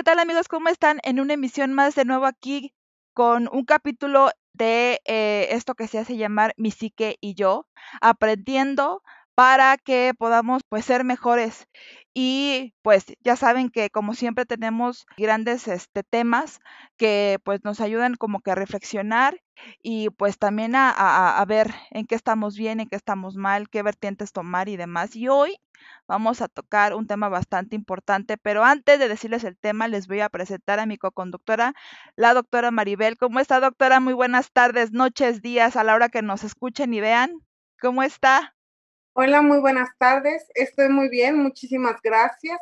tal amigos? ¿Cómo están? En una emisión más de nuevo aquí con un capítulo de esto que se hace llamar Mi Psique y Yo, aprendiendo para que podamos pues ser mejores. Y pues ya saben que como siempre tenemos grandes temas que pues nos ayudan como que a reflexionar y pues también a ver en qué estamos bien, en qué estamos mal, qué vertientes tomar y demás. Y hoy vamos a tocar un tema bastante importante, pero antes de decirles el tema, les voy a presentar a mi coconductora, la doctora Maribel. ¿Cómo está, doctora? Muy buenas tardes, noches, días, a la hora que nos escuchen y vean. ¿Cómo está? Hola, muy buenas tardes. Estoy muy bien, muchísimas gracias.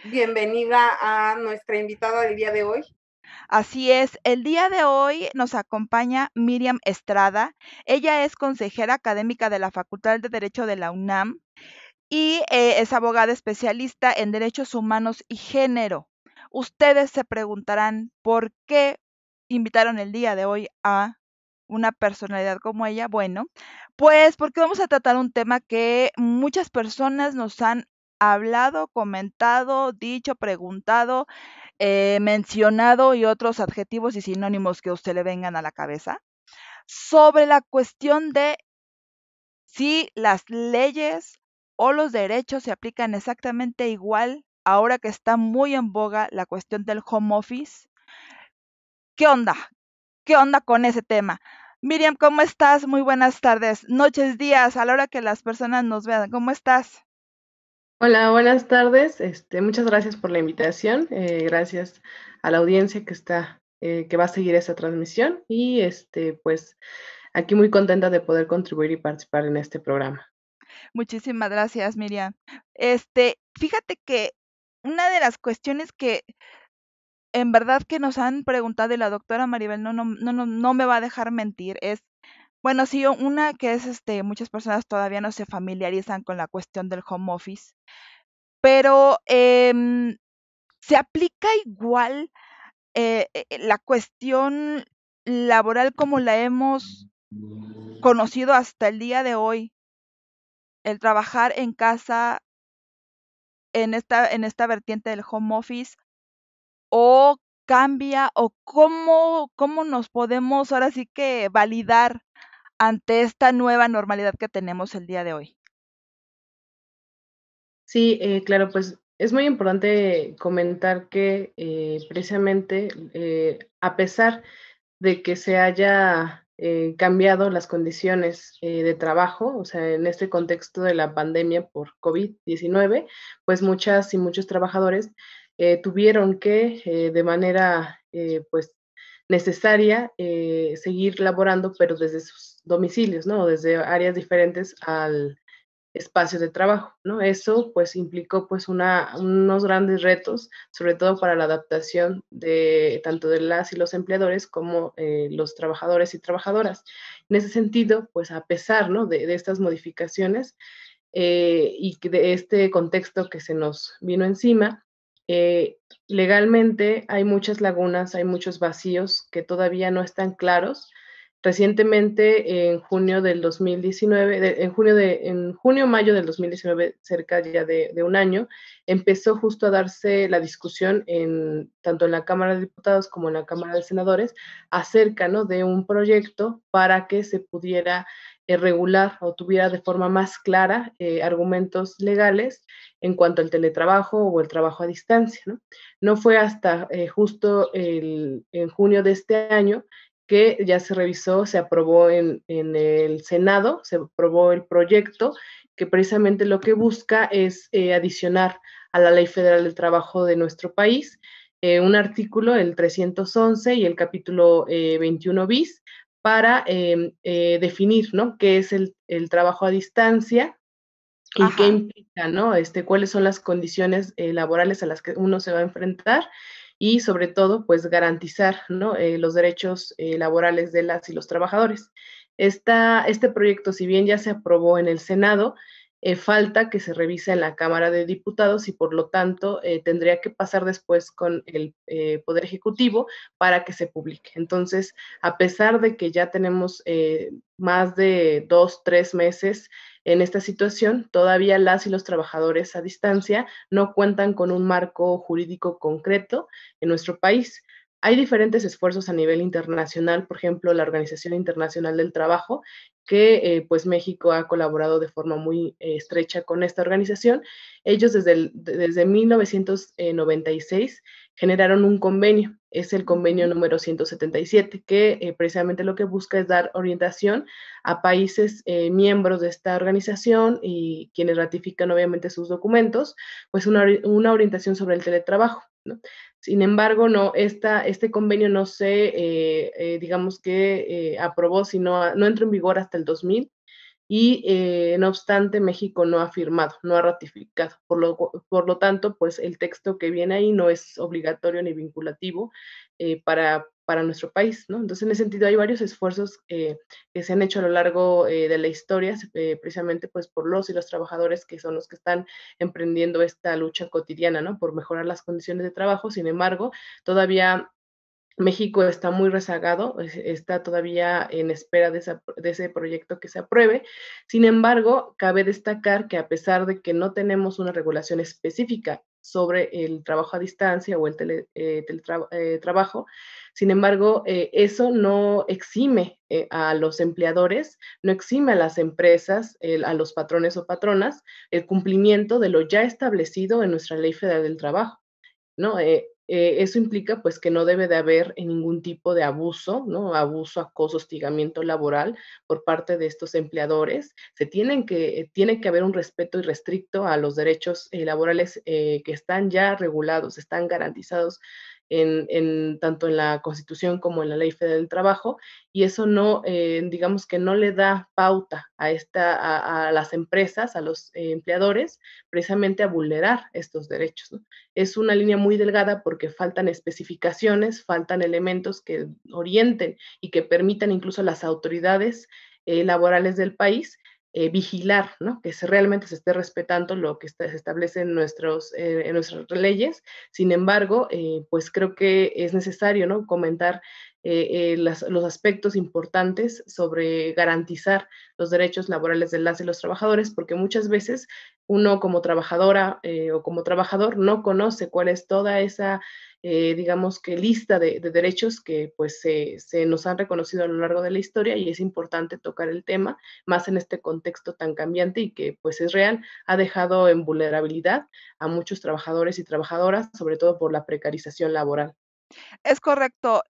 Bienvenida a nuestra invitada del día de hoy. Así es, el día de hoy nos acompaña Miriam Estrada. Ella es consejera académica de la Facultad de Derecho de la UNAM y es abogada especialista en derechos humanos y género. Ustedes se preguntarán por qué invitaron el día de hoy a una personalidad como ella. Bueno, pues porque vamos a tratar un tema que muchas personas nos han hablado, comentado, dicho, preguntado, mencionado y otros adjetivos y sinónimos que a usted le vengan a la cabeza sobre la cuestión de si las leyes o los derechos se aplican exactamente igual ahora que está muy en boga la cuestión del home office. ¿Qué onda? ¿Qué onda con ese tema? Miriam, ¿cómo estás? Muy buenas tardes, noches, días, a la hora que las personas nos vean. ¿Cómo estás? Hola, buenas tardes. Muchas gracias por la invitación. Gracias a la audiencia que va a seguir esta transmisión y pues aquí muy contenta de poder contribuir y participar en este programa. Muchísimas gracias, Miriam. Fíjate que una de las cuestiones que en verdad que nos han preguntado y la doctora Maribel no me va a dejar mentir es, bueno, sí, una que es, muchas personas todavía no se familiarizan con la cuestión del home office, pero se aplica igual la cuestión laboral como la hemos conocido hasta el día de hoy, el trabajar en casa en esta vertiente del home office o cambia o cómo nos podemos ahora sí que validar ante esta nueva normalidad que tenemos el día de hoy. Sí, claro, pues es muy importante comentar que precisamente a pesar de que se haya cambiado las condiciones de trabajo, o sea, en este contexto de la pandemia por COVID-19, pues muchas y muchos trabajadores tuvieron que de manera pues necesaria seguir laborando, pero desde sus domicilios, ¿no? Desde áreas diferentes al espacios de trabajo, ¿no? Eso pues implicó pues unos grandes retos, sobre todo para la adaptación de tanto de las y los empleadores como los trabajadores y trabajadoras. En ese sentido, pues a pesar, ¿no? de estas modificaciones y de este contexto que se nos vino encima, legalmente hay muchas lagunas, hay muchos vacíos que todavía no están claros. Recientemente, en junio del 2019, en junio, mayo del 2019, cerca ya de un año, empezó justo a darse la discusión tanto en la Cámara de Diputados como en la Cámara de Senadores acerca, ¿no? de un proyecto para que se pudiera regular o tuviera de forma más clara argumentos legales en cuanto al teletrabajo o el trabajo a distancia. No fue hasta justo en junio de este año que ya se revisó, se aprobó en el Senado, se aprobó el proyecto que precisamente lo que busca es adicionar a la Ley Federal del Trabajo de nuestro país un artículo, el 311 y el capítulo 21 bis, para definir, ¿no? qué es el trabajo a distancia y qué Ajá. implica, ¿no? Cuáles son las condiciones laborales a las que uno se va a enfrentar y sobre todo, pues garantizar, ¿no? Los derechos laborales de las y los trabajadores. Este proyecto, si bien ya se aprobó en el Senado, falta que se revise en la Cámara de Diputados y por lo tanto tendría que pasar después con el Poder Ejecutivo para que se publique. Entonces, a pesar de que ya tenemos más de 2, 3 meses en esta situación, todavía las y los trabajadores a distancia no cuentan con un marco jurídico concreto en nuestro país. Hay diferentes esfuerzos a nivel internacional, por ejemplo, la Organización Internacional del Trabajo, que pues México ha colaborado de forma muy estrecha con esta organización. Ellos desde 1996 generaron un convenio, es el convenio número 177, que precisamente lo que busca es dar orientación a países miembros de esta organización y quienes ratifican obviamente sus documentos, pues una orientación sobre el teletrabajo, ¿no? Sin embargo, no, este convenio no se, digamos que aprobó, sino no entró en vigor hasta el 2000 y no obstante México no ha firmado, no ha ratificado. Por lo tanto, pues el texto que viene ahí no es obligatorio ni vinculativo para nuestro país, ¿no? Entonces, en ese sentido, hay varios esfuerzos que se han hecho a lo largo de la historia, precisamente pues por los y los trabajadores que son los que están emprendiendo esta lucha cotidiana, ¿no? Por mejorar las condiciones de trabajo. Sin embargo, todavía México está muy rezagado, está todavía en espera de ese proyecto que se apruebe. Sin embargo, cabe destacar que a pesar de que no tenemos una regulación específica sobre el trabajo a distancia o el teletrabajo, sin embargo, eso no exime a los empleadores, no exime a las empresas, a los patrones o patronas, el cumplimiento de lo ya establecido en nuestra Ley Federal del Trabajo, ¿no? Eso implica pues que no debe de haber ningún tipo de abuso, ¿no? Abuso, acoso, hostigamiento laboral por parte de estos empleadores. Tiene que haber un respeto irrestricto a los derechos laborales que están ya regulados, están garantizados tanto en la Constitución como en la Ley Federal del Trabajo, y eso no, digamos que no le da pauta a las empresas, a los empleadores, precisamente a vulnerar estos derechos, ¿no? Es una línea muy delgada porque faltan especificaciones, faltan elementos que orienten y que permitan incluso a las autoridades laborales del país vigilar, ¿no? Que realmente se esté respetando lo que se establece en nuestras leyes. Sin embargo, pues creo que es necesario, ¿no? Comentar los aspectos importantes sobre garantizar los derechos laborales de las y los trabajadores, porque muchas veces uno como trabajadora o como trabajador no conoce cuál es toda esa, digamos que lista de derechos que pues se nos han reconocido a lo largo de la historia, y es importante tocar el tema, más en este contexto tan cambiante y que pues es real, ha dejado en vulnerabilidad a muchos trabajadores y trabajadoras, sobre todo por la precarización laboral. Es correcto,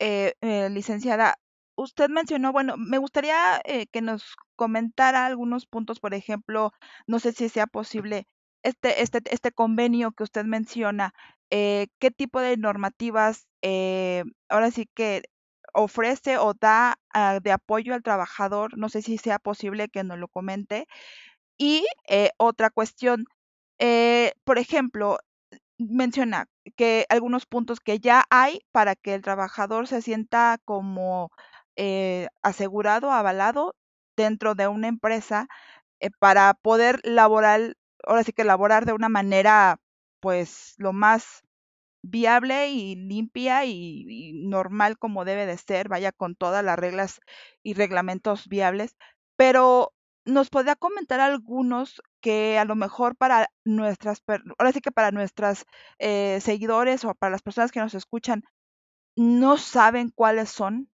licenciada. Usted mencionó, bueno, me gustaría que nos comentara algunos puntos, por ejemplo, no sé si sea posible este convenio que usted menciona, qué tipo de normativas ahora sí que ofrece o da de apoyo al trabajador, no sé si sea posible que nos lo comente. Y otra cuestión, por ejemplo, menciona que algunos puntos que ya hay para que el trabajador se sienta como asegurado, avalado dentro de una empresa para poder laborar, ahora sí que laborar de una manera pues lo más viable y limpia y normal como debe de ser, vaya con todas las reglas y reglamentos viables, pero ¿nos podría comentar algunos que a lo mejor para ahora sí que para nuestras seguidores o para las personas que nos escuchan no saben cuáles son?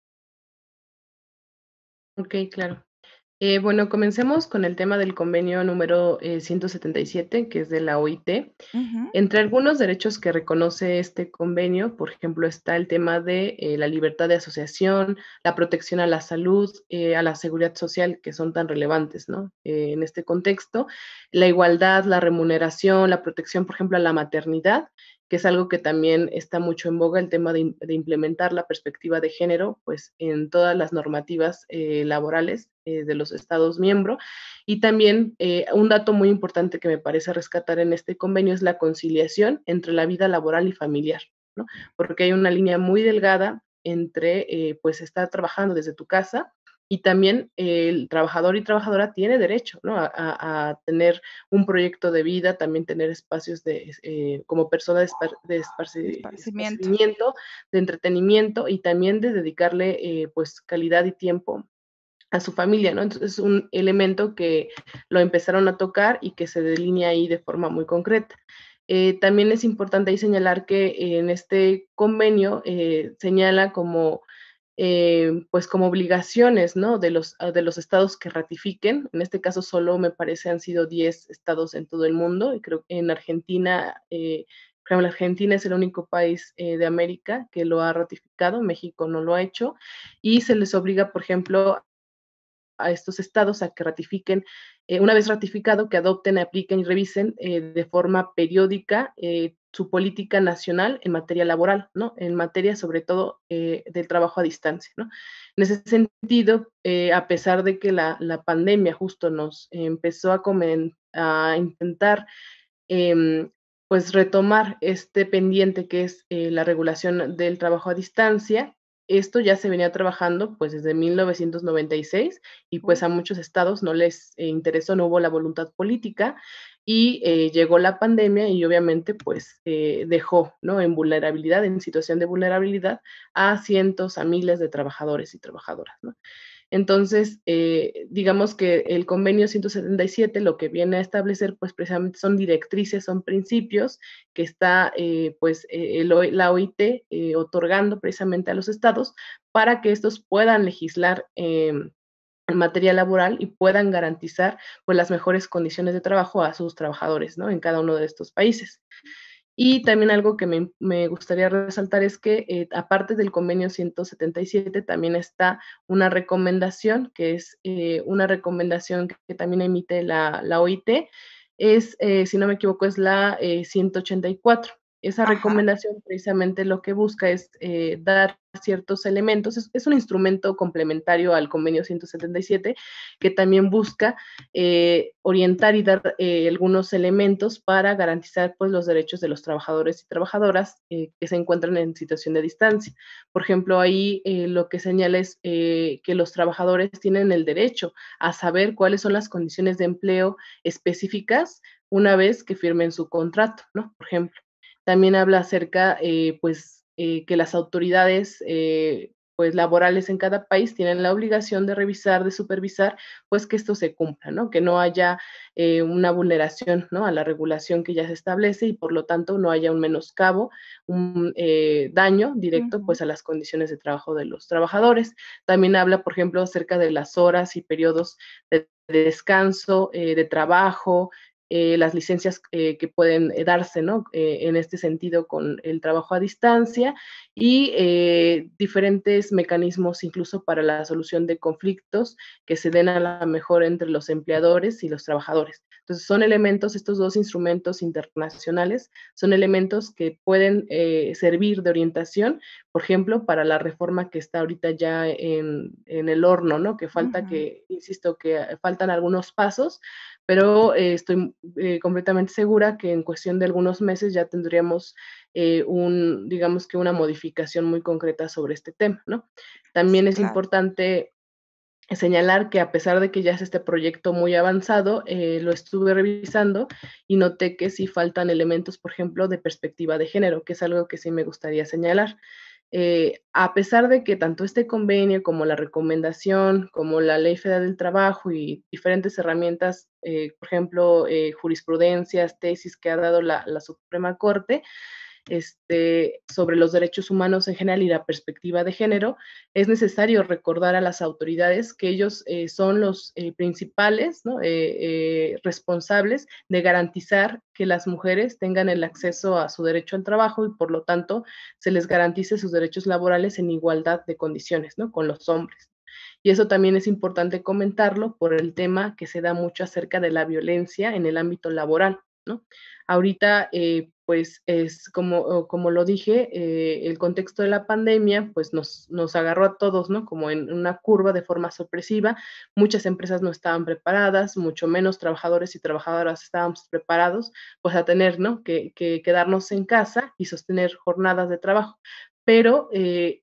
Ok, claro. Bueno, comencemos con el tema del convenio número 177, que es de la OIT. Ujú. Entre algunos derechos que reconoce este convenio, por ejemplo, está el tema de la libertad de asociación, la protección a la salud, a la seguridad social, que son tan relevantes, ¿no? En este contexto, la igualdad, la remuneración, la protección, por ejemplo, a la maternidad, que es algo que también está mucho en boga, el tema de implementar la perspectiva de género, pues en todas las normativas laborales de los Estados miembros. Y también un dato muy importante que me parece rescatar en este convenio es la conciliación entre la vida laboral y familiar, ¿no? Porque hay una línea muy delgada entre, pues, estar trabajando desde tu casa y también el trabajador y trabajadora tiene derecho, ¿no? A tener un proyecto de vida, también tener espacios como persona de Esparcimiento. esparcimiento, de entretenimiento y también de dedicarle pues calidad y tiempo a su familia, ¿no? Entonces es un elemento que lo empezaron a tocar y que se delinea ahí de forma muy concreta. También es importante ahí señalar que en este convenio señala como pues como obligaciones, ¿no? De los estados que ratifiquen. En este caso solo me parece han sido 10 estados en todo el mundo y creo que en Argentina, por ejemplo, Argentina es el único país de América que lo ha ratificado, México no lo ha hecho y se les obliga, por ejemplo, a estos estados a que ratifiquen, una vez ratificado, que adopten, apliquen y revisen de forma periódica su política nacional en materia laboral, ¿no? En materia sobre todo del trabajo a distancia, ¿no? En ese sentido, a pesar de que la pandemia justo nos empezó a intentar eh, pues retomar este pendiente que es la regulación del trabajo a distancia. Esto ya se venía trabajando pues desde 1996 y pues a muchos estados no les interesó, no hubo la voluntad política y llegó la pandemia y obviamente pues dejó, ¿no? En vulnerabilidad, en situación de vulnerabilidad a cientos, a miles de trabajadores y trabajadoras, ¿no? Entonces, digamos que el convenio 177 lo que viene a establecer, pues precisamente son directrices, son principios que está, la OIT otorgando precisamente a los estados para que estos puedan legislar en materia laboral y puedan garantizar pues las mejores condiciones de trabajo a sus trabajadores, ¿no? En cada uno de estos países. Y también algo que me gustaría resaltar es que aparte del convenio 177 también está una recomendación, que es una recomendación que también emite la OIT, si no me equivoco, es la 184. Esa Ajá. recomendación precisamente lo que busca es dar ciertos elementos, es un instrumento complementario al convenio 177 que también busca orientar y dar algunos elementos para garantizar pues, los derechos de los trabajadores y trabajadoras que se encuentran en situación de distancia. Por ejemplo, ahí lo que señala es que los trabajadores tienen el derecho a saber cuáles son las condiciones de empleo específicas una vez que firmen su contrato, ¿no? Por ejemplo. También habla acerca, que las autoridades pues laborales en cada país tienen la obligación de revisar, de supervisar, pues que esto se cumpla, ¿no? Que no haya una vulneración, ¿no? A la regulación que ya se establece y por lo tanto no haya un menoscabo, un daño directo, Ujú. pues a las condiciones de trabajo de los trabajadores. También habla, por ejemplo, acerca de las horas y periodos de descanso, de trabajo, las licencias que pueden darse, ¿no? En este sentido con el trabajo a distancia y diferentes mecanismos incluso para la solución de conflictos que se den a la mejor entre los empleadores y los trabajadores. Entonces son elementos, estos dos instrumentos internacionales, son elementos que pueden servir de orientación, por ejemplo, para la reforma que está ahorita ya en el horno, ¿no? Que falta Ujú. que, insisto, que faltan algunos pasos, pero estoy completamente segura que en cuestión de algunos meses ya tendríamos digamos que una modificación muy concreta sobre este tema, ¿no? Sí, También es claro. importante señalar que a pesar de que ya es este proyecto muy avanzado, lo estuve revisando y noté que sí faltan elementos, por ejemplo, de perspectiva de género, que es algo que sí me gustaría señalar. A pesar de que tanto este convenio como la recomendación, como la Ley Federal del Trabajo y diferentes herramientas, por ejemplo, jurisprudencias, tesis que ha dado la Suprema Corte, sobre los derechos humanos en general y la perspectiva de género, es necesario recordar a las autoridades que ellos son los principales, ¿no? Responsables de garantizar que las mujeres tengan el acceso a su derecho al trabajo y por lo tanto se les garantice sus derechos laborales en igualdad de condiciones, ¿no? Con los hombres. Y eso también es importante comentarlo por el tema que se da mucho acerca de la violencia en el ámbito laboral, ¿no? Ahorita, pues es como lo dije, el contexto de la pandemia, pues nos agarró a todos, ¿no? Como en una curva de forma sorpresiva. Muchas empresas no estaban preparadas, mucho menos trabajadores y trabajadoras estábamos preparados, pues a tener, ¿no? Que quedarnos en casa y sostener jornadas de trabajo. pero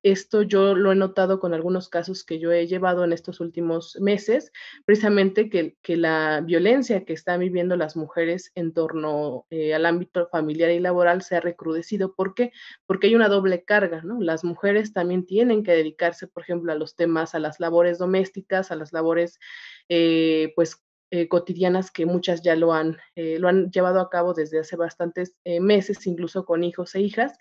esto yo lo he notado con algunos casos que yo he llevado en estos últimos meses, precisamente que la violencia que están viviendo las mujeres en torno al ámbito familiar y laboral se ha recrudecido. ¿Por qué? Porque hay una doble carga, ¿no? Las mujeres también tienen que dedicarse, por ejemplo, a los temas, a las labores domésticas, a las labores, pues, cotidianas, que muchas ya lo han llevado a cabo desde hace bastantes meses, incluso con hijos e hijas.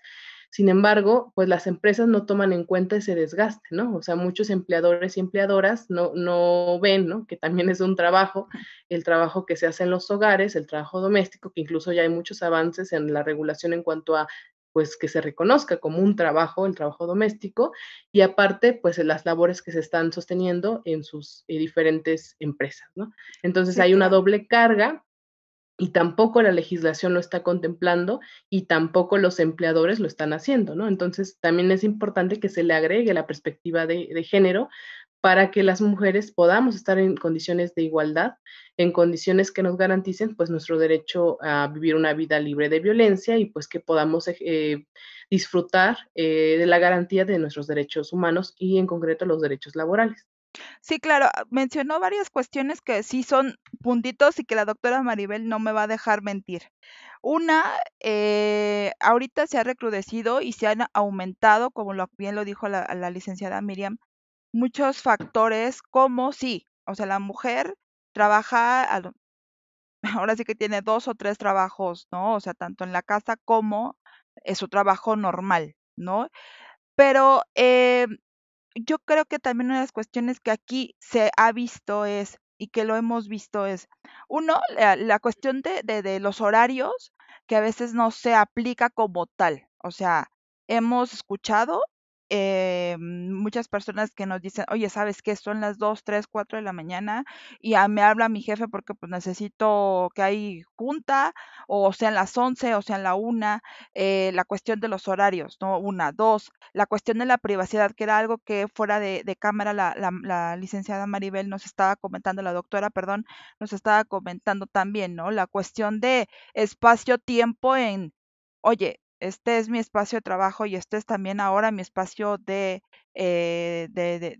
Sin embargo, pues las empresas no toman en cuenta ese desgaste, ¿no? O sea, muchos empleadores y empleadoras no ven, ¿no? Que también es un trabajo, el trabajo que se hace en los hogares, el trabajo doméstico, que incluso ya hay muchos avances en la regulación en cuanto a, pues, que se reconozca como un trabajo, el trabajo doméstico, y aparte, pues, las labores que se están sosteniendo en sus diferentes empresas, ¿no? Entonces, Sí, hay una claro. doble carga y tampoco la legislación lo está contemplando y tampoco los empleadores lo están haciendo, ¿no? Entonces, también es importante que se le agregue la perspectiva de género para que las mujeres podamos estar en condiciones de igualdad, en condiciones que nos garanticen, pues, nuestro derecho a vivir una vida libre de violencia y, pues, que podamos disfrutar de la garantía de nuestros derechos humanos y, en concreto, los derechos laborales. Sí, claro, mencionó varias cuestiones que sí son puntitos y que la doctora Maribel no me va a dejar mentir. Una, ahorita se ha recrudecido y se han aumentado, como bien lo dijo la licenciada Miriam, muchos factores como sí, o sea, la mujer trabaja, ahora sí que tiene 2 o 3 trabajos, ¿no? O sea, tanto en la casa como su trabajo normal, ¿no? Pero, yo creo que también una de las cuestiones que aquí se ha visto es, y que lo hemos visto es, uno, la cuestión de los horarios, que a veces no se aplica como tal. O sea, hemos escuchado muchas personas que nos dicen, oye, ¿sabes qué? Son las 2, 3, 4 de la mañana y me habla mi jefe porque pues necesito que hay junta, o sean las 11 o sean la 1, la cuestión de los horarios, ¿no? Una, dos, la cuestión de la privacidad, que era algo que fuera de cámara la licenciada Maribel nos estaba comentando, la doctora, perdón, nos estaba comentando también, ¿no? La cuestión de espacio-tiempo en, oye, este es mi espacio de trabajo y este es también ahora mi espacio eh, de, de,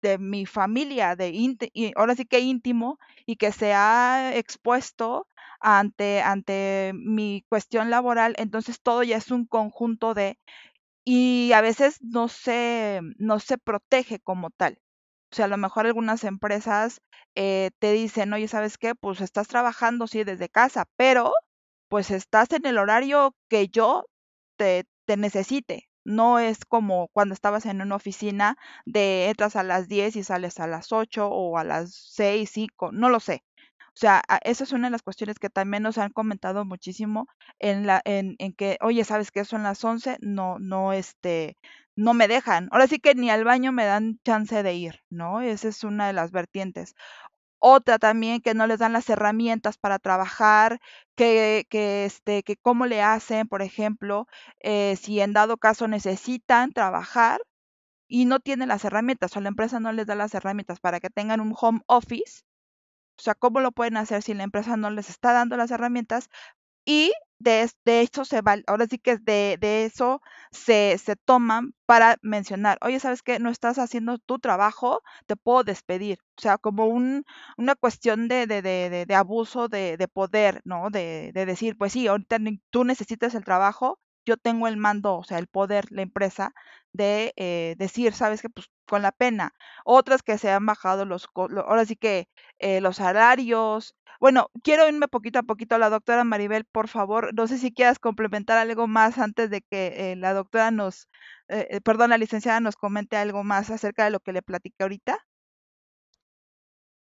de mi familia, y ahora sí que íntimo, y que se ha expuesto ante mi cuestión laboral, entonces todo ya es un conjunto y a veces no se protege como tal. O sea, a lo mejor algunas empresas te dicen, oye, ¿sabes qué? Pues estás trabajando, sí, desde casa, pero pues estás en el horario que yo te necesite. No es como cuando estabas en una oficina de entras a las 10 y sales a las 8 o a las 6, 5, no lo sé. O sea, esa es una de las cuestiones que también nos han comentado muchísimo en que, oye, ¿sabes qué? Son las 11, no me dejan. Ahora sí que ni al baño me dan chance de ir, ¿no? Esa es una de las vertientes. Otra también, que no les dan las herramientas para trabajar, que cómo le hacen, por ejemplo, si en dado caso necesitan trabajar y no tienen las herramientas, o la empresa no les da las herramientas para que tengan un home office. O sea, ¿cómo lo pueden hacer si la empresa no les está dando las herramientas? Y de hecho ahora sí que de eso se toman para mencionar, oye, ¿sabes qué? No estás haciendo tu trabajo, te puedo despedir. O sea, como una cuestión de abuso de poder, ¿no? De decir, pues sí, ahorita tú necesitas el trabajo, yo tengo el mando, o sea, el poder, la empresa, de decir, ¿sabes qué? Pues con la pena. Otras que se han bajado ahora sí que los salarios. Bueno, quiero irme poquito a poquito. La doctora Maribel, por favor, no sé si quieras complementar algo más antes de que la doctora perdón, la licenciada nos comente algo más acerca de lo que le platiqué ahorita.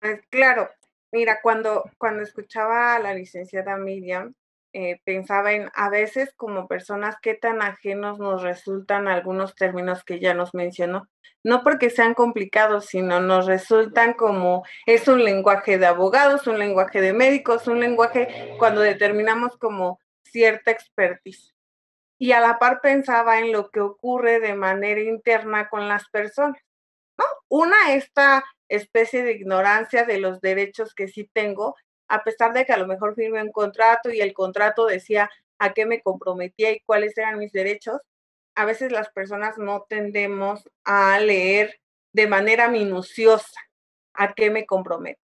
Pues claro, mira, cuando escuchaba a la licenciada Miriam, pensaba en a veces como personas qué tan ajenos nos resultan algunos términos que ya nos mencionó. No porque sean complicados, sino nos resultan como es un lenguaje de abogados, un lenguaje de médicos, un lenguaje cuando determinamos como cierta expertise. Y a la par pensaba en lo que ocurre de manera interna con las personas. Una, esta especie de ignorancia de los derechos que sí tengo, a pesar de que a lo mejor firmé un contrato y el contrato decía a qué me comprometía y cuáles eran mis derechos, a veces las personas no tendemos a leer de manera minuciosa a qué me comprometo.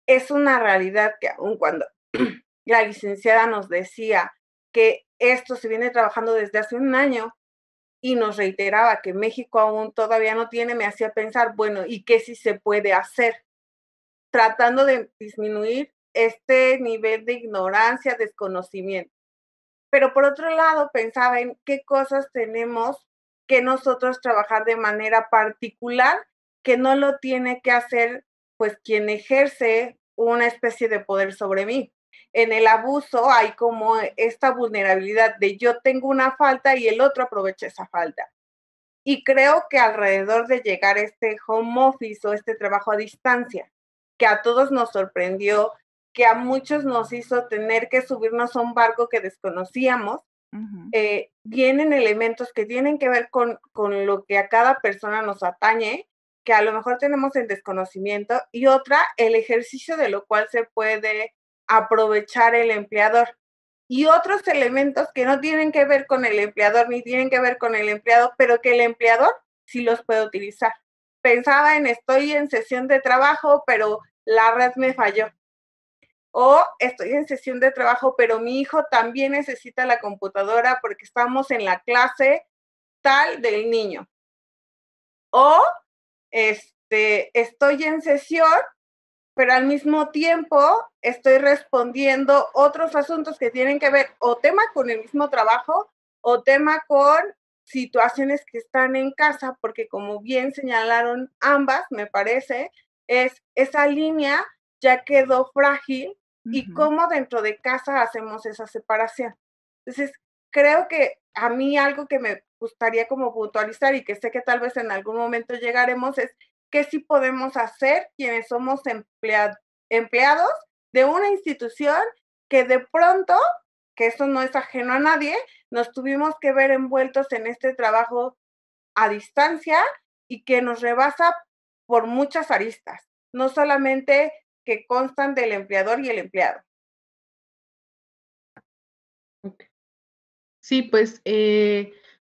Es una realidad que aun cuando la licenciada nos decía que esto se viene trabajando desde hace un año y nos reiteraba que México aún todavía no tiene, me hacía pensar, bueno, ¿y qué sí se puede hacer? Tratando de disminuir este nivel de ignorancia, desconocimiento. Pero por otro lado, pensaba en qué cosas tenemos que nosotros trabajar de manera particular, que no lo tiene que hacer pues quien ejerce una especie de poder sobre mí. En el abuso hay como esta vulnerabilidad de yo tengo una falta y el otro aprovecha esa falta. Y creo que alrededor de llegar a este home office o este trabajo a distancia, que a todos nos sorprendió, que a muchos nos hizo tener que subirnos a un barco que desconocíamos, vienen elementos que tienen que ver con lo que a cada persona nos atañe, que a lo mejor tenemos en desconocimiento, y otra, el ejercicio de lo cual se puede aprovechar el empleador. Y otros elementos que no tienen que ver con el empleador ni tienen que ver con el empleado, pero que el empleador sí los puede utilizar. Pensaba en estoy en sesión de trabajo, pero la red me falló. O estoy en sesión de trabajo, pero mi hijo también necesita la computadora porque estamos en la clase tal del niño. O estoy en sesión, pero al mismo tiempo estoy respondiendo otros asuntos que tienen que ver o tema con el mismo trabajo o tema con situaciones que están en casa, porque como bien señalaron ambas, me parece, es esa línea ya quedó frágil y cómo dentro de casa hacemos esa separación. Entonces, creo que a mí algo que me gustaría como puntualizar y que sé que tal vez en algún momento llegaremos es qué sí podemos hacer quienes somos empleados de una institución que de pronto, que eso no es ajeno a nadie, nos tuvimos que ver envueltos en este trabajo a distancia y que nos rebasa por muchas aristas, no solamente que constan del empleador y el empleado. Sí, pues,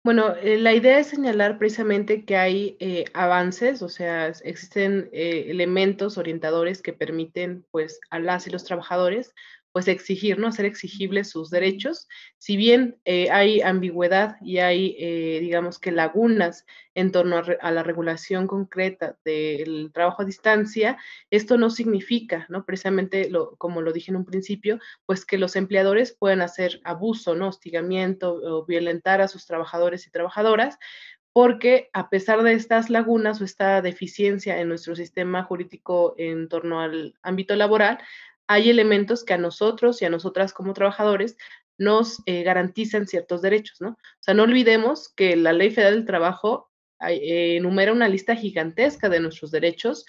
bueno, la idea es señalar precisamente que hay avances, o sea, existen elementos orientadores que permiten, pues, a las y los trabajadores, pues, exigir, ¿no? Hacer exigibles sus derechos. Si bien hay ambigüedad y hay, digamos que lagunas en torno a la regulación concreta del trabajo a distancia, esto no significa, ¿no? Precisamente, como lo dije en un principio, pues que los empleadores puedan hacer abuso, ¿no? Hostigamiento o violentar a sus trabajadores y trabajadoras, porque a pesar de estas lagunas o esta deficiencia en nuestro sistema jurídico en torno al ámbito laboral, hay elementos que a nosotros y a nosotras como trabajadores nos garantizan ciertos derechos, ¿no? O sea, no olvidemos que la Ley Federal del Trabajo enumera una lista gigantesca de nuestros derechos,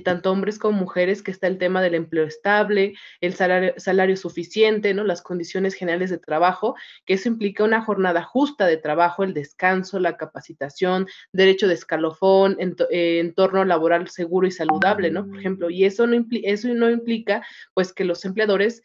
tanto hombres como mujeres, que está el tema del empleo estable, el salario suficiente, ¿no? Las condiciones generales de trabajo, que eso implica una jornada justa de trabajo, el descanso, la capacitación, derecho de escalafón, entorno laboral seguro y saludable, ¿no? Por ejemplo, y eso no implica, pues, que los empleadores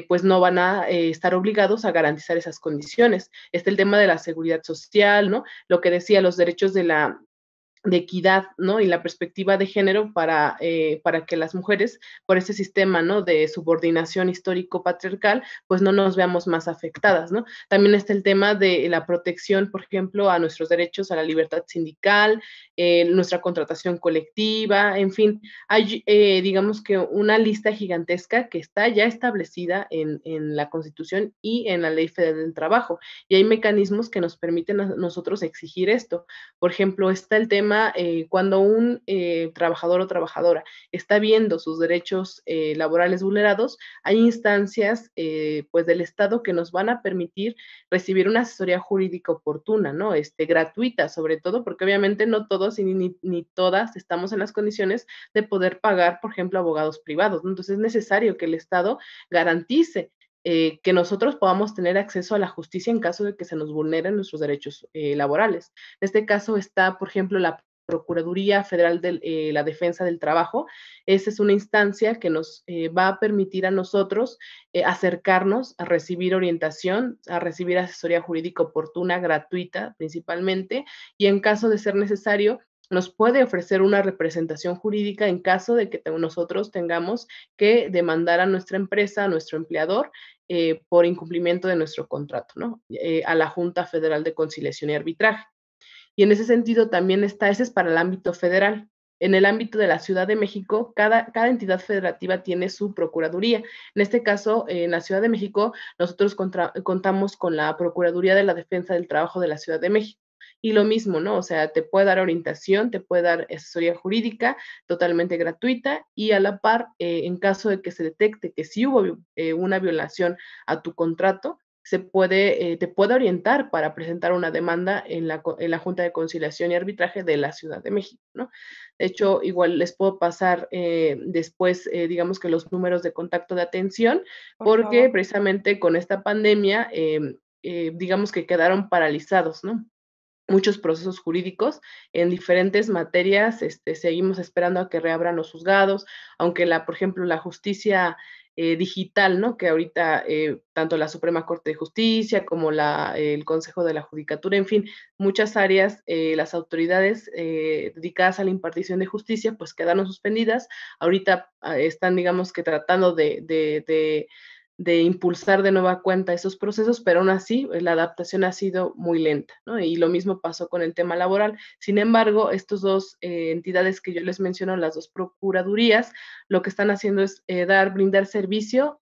pues no van a estar obligados a garantizar esas condiciones. Está el tema de la seguridad social, ¿no? Lo que decía, los derechos de equidad, ¿no? Y la perspectiva de género para que las mujeres, por ese sistema, ¿no? De subordinación histórico-patriarcal, pues no nos veamos más afectadas, ¿no? También está el tema de la protección, por ejemplo, a nuestros derechos a la libertad sindical, nuestra contratación colectiva, en fin, hay, digamos que una lista gigantesca que está ya establecida en la Constitución y en la Ley Federal del Trabajo, y hay mecanismos que nos permiten a nosotros exigir esto. Por ejemplo, está el tema cuando un trabajador o trabajadora está viendo sus derechos laborales vulnerados, hay instancias pues del Estado que nos van a permitir recibir una asesoría jurídica oportuna, ¿no? Gratuita, sobre todo, porque obviamente no todos y ni todas estamos en las condiciones de poder pagar, por ejemplo, abogados privados, ¿no? Entonces es necesario que el Estado garantice que nosotros podamos tener acceso a la justicia en caso de que se nos vulneren nuestros derechos laborales. En este caso está, por ejemplo, la Procuraduría Federal de la Defensa del Trabajo. Esa es una instancia que nos va a permitir a nosotros acercarnos a recibir orientación, a recibir asesoría jurídica oportuna, gratuita principalmente, y en caso de ser necesario, nos puede ofrecer una representación jurídica en caso de que nosotros tengamos que demandar a nuestra empresa, a nuestro empleador, por incumplimiento de nuestro contrato, ¿no? A la Junta Federal de Conciliación y Arbitraje. Y en ese sentido también está, ese es para el ámbito federal. En el ámbito de la Ciudad de México, cada entidad federativa tiene su procuraduría. En este caso, en la Ciudad de México, nosotros contamos con la Procuraduría de la Defensa del Trabajo de la Ciudad de México. Y lo mismo, ¿no? O sea, te puede dar orientación, te puede dar asesoría jurídica totalmente gratuita y a la par, en caso de que se detecte que sí hubo una violación a tu contrato, te puede orientar para presentar una demanda en la Junta de Conciliación y Arbitraje de la Ciudad de México, ¿no? De hecho, igual les puedo pasar después, digamos que los números de contacto de atención, porque precisamente con esta pandemia, digamos que quedaron paralizados, ¿no? Muchos procesos jurídicos en diferentes materias, seguimos esperando a que reabran los juzgados, aunque por ejemplo, la justicia digital, ¿no? Que ahorita tanto la Suprema Corte de Justicia como el Consejo de la Judicatura, en fin, muchas áreas, las autoridades dedicadas a la impartición de justicia, pues quedaron suspendidas. Ahorita están, digamos que tratando de impulsar de nueva cuenta esos procesos, pero aún así la adaptación ha sido muy lenta, ¿no? Y lo mismo pasó con el tema laboral. Sin embargo, estas dos entidades que yo les menciono, las dos procuradurías, lo que están haciendo es brindar servicio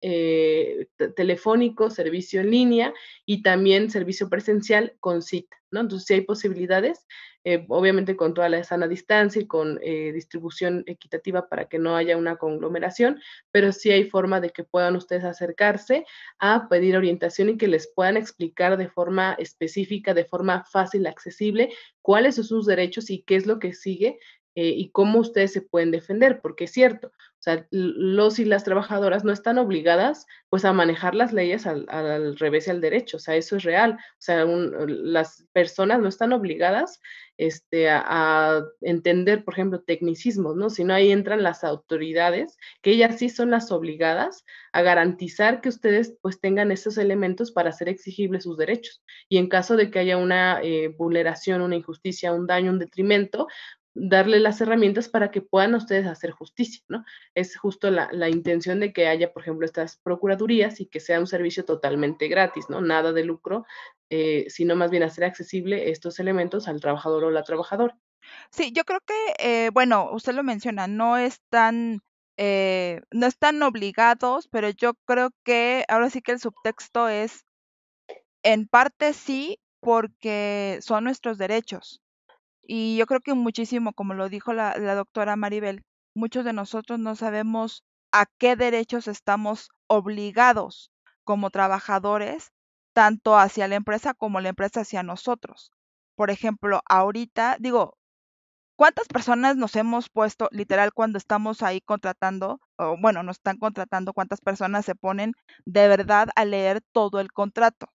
telefónico, servicio en línea y también servicio presencial con cita, ¿no? Entonces, sí hay posibilidades, obviamente con toda la sana distancia y con distribución equitativa para que no haya una conglomeración, pero sí hay forma de que puedan ustedes acercarse a pedir orientación y que les puedan explicar de forma específica, de forma fácil, accesible, cuáles son sus derechos y qué es lo que sigue y cómo ustedes se pueden defender, porque es cierto, o sea, los y las trabajadoras no están obligadas pues a manejar las leyes al revés y al derecho, o sea, eso es real, o sea, las personas no están obligadas a entender, por ejemplo, tecnicismos, ¿no? Sino ahí entran las autoridades, que ellas sí son las obligadas a garantizar que ustedes pues tengan esos elementos para hacer exigibles sus derechos. Y en caso de que haya una vulneración, una injusticia, un daño, un detrimento, darle las herramientas para que puedan ustedes hacer justicia, ¿no? Es justo la intención de que haya, por ejemplo, estas procuradurías y que sea un servicio totalmente gratis, ¿no? Nada de lucro, sino más bien hacer accesible estos elementos al trabajador o la trabajadora. Sí, yo creo que, bueno, usted lo menciona, no están obligados, pero yo creo que ahora sí que el subtexto es, en parte sí, porque son nuestros derechos. Y yo creo que muchísimo, como lo dijo la doctora Maribel, muchos de nosotros no sabemos a qué derechos estamos obligados como trabajadores, tanto hacia la empresa como la empresa hacia nosotros. Por ejemplo, ahorita, digo, ¿cuántas personas nos hemos puesto, literal, cuando estamos ahí contratando, o bueno, nos están contratando, cuántas personas se ponen de verdad a leer todo el contrato?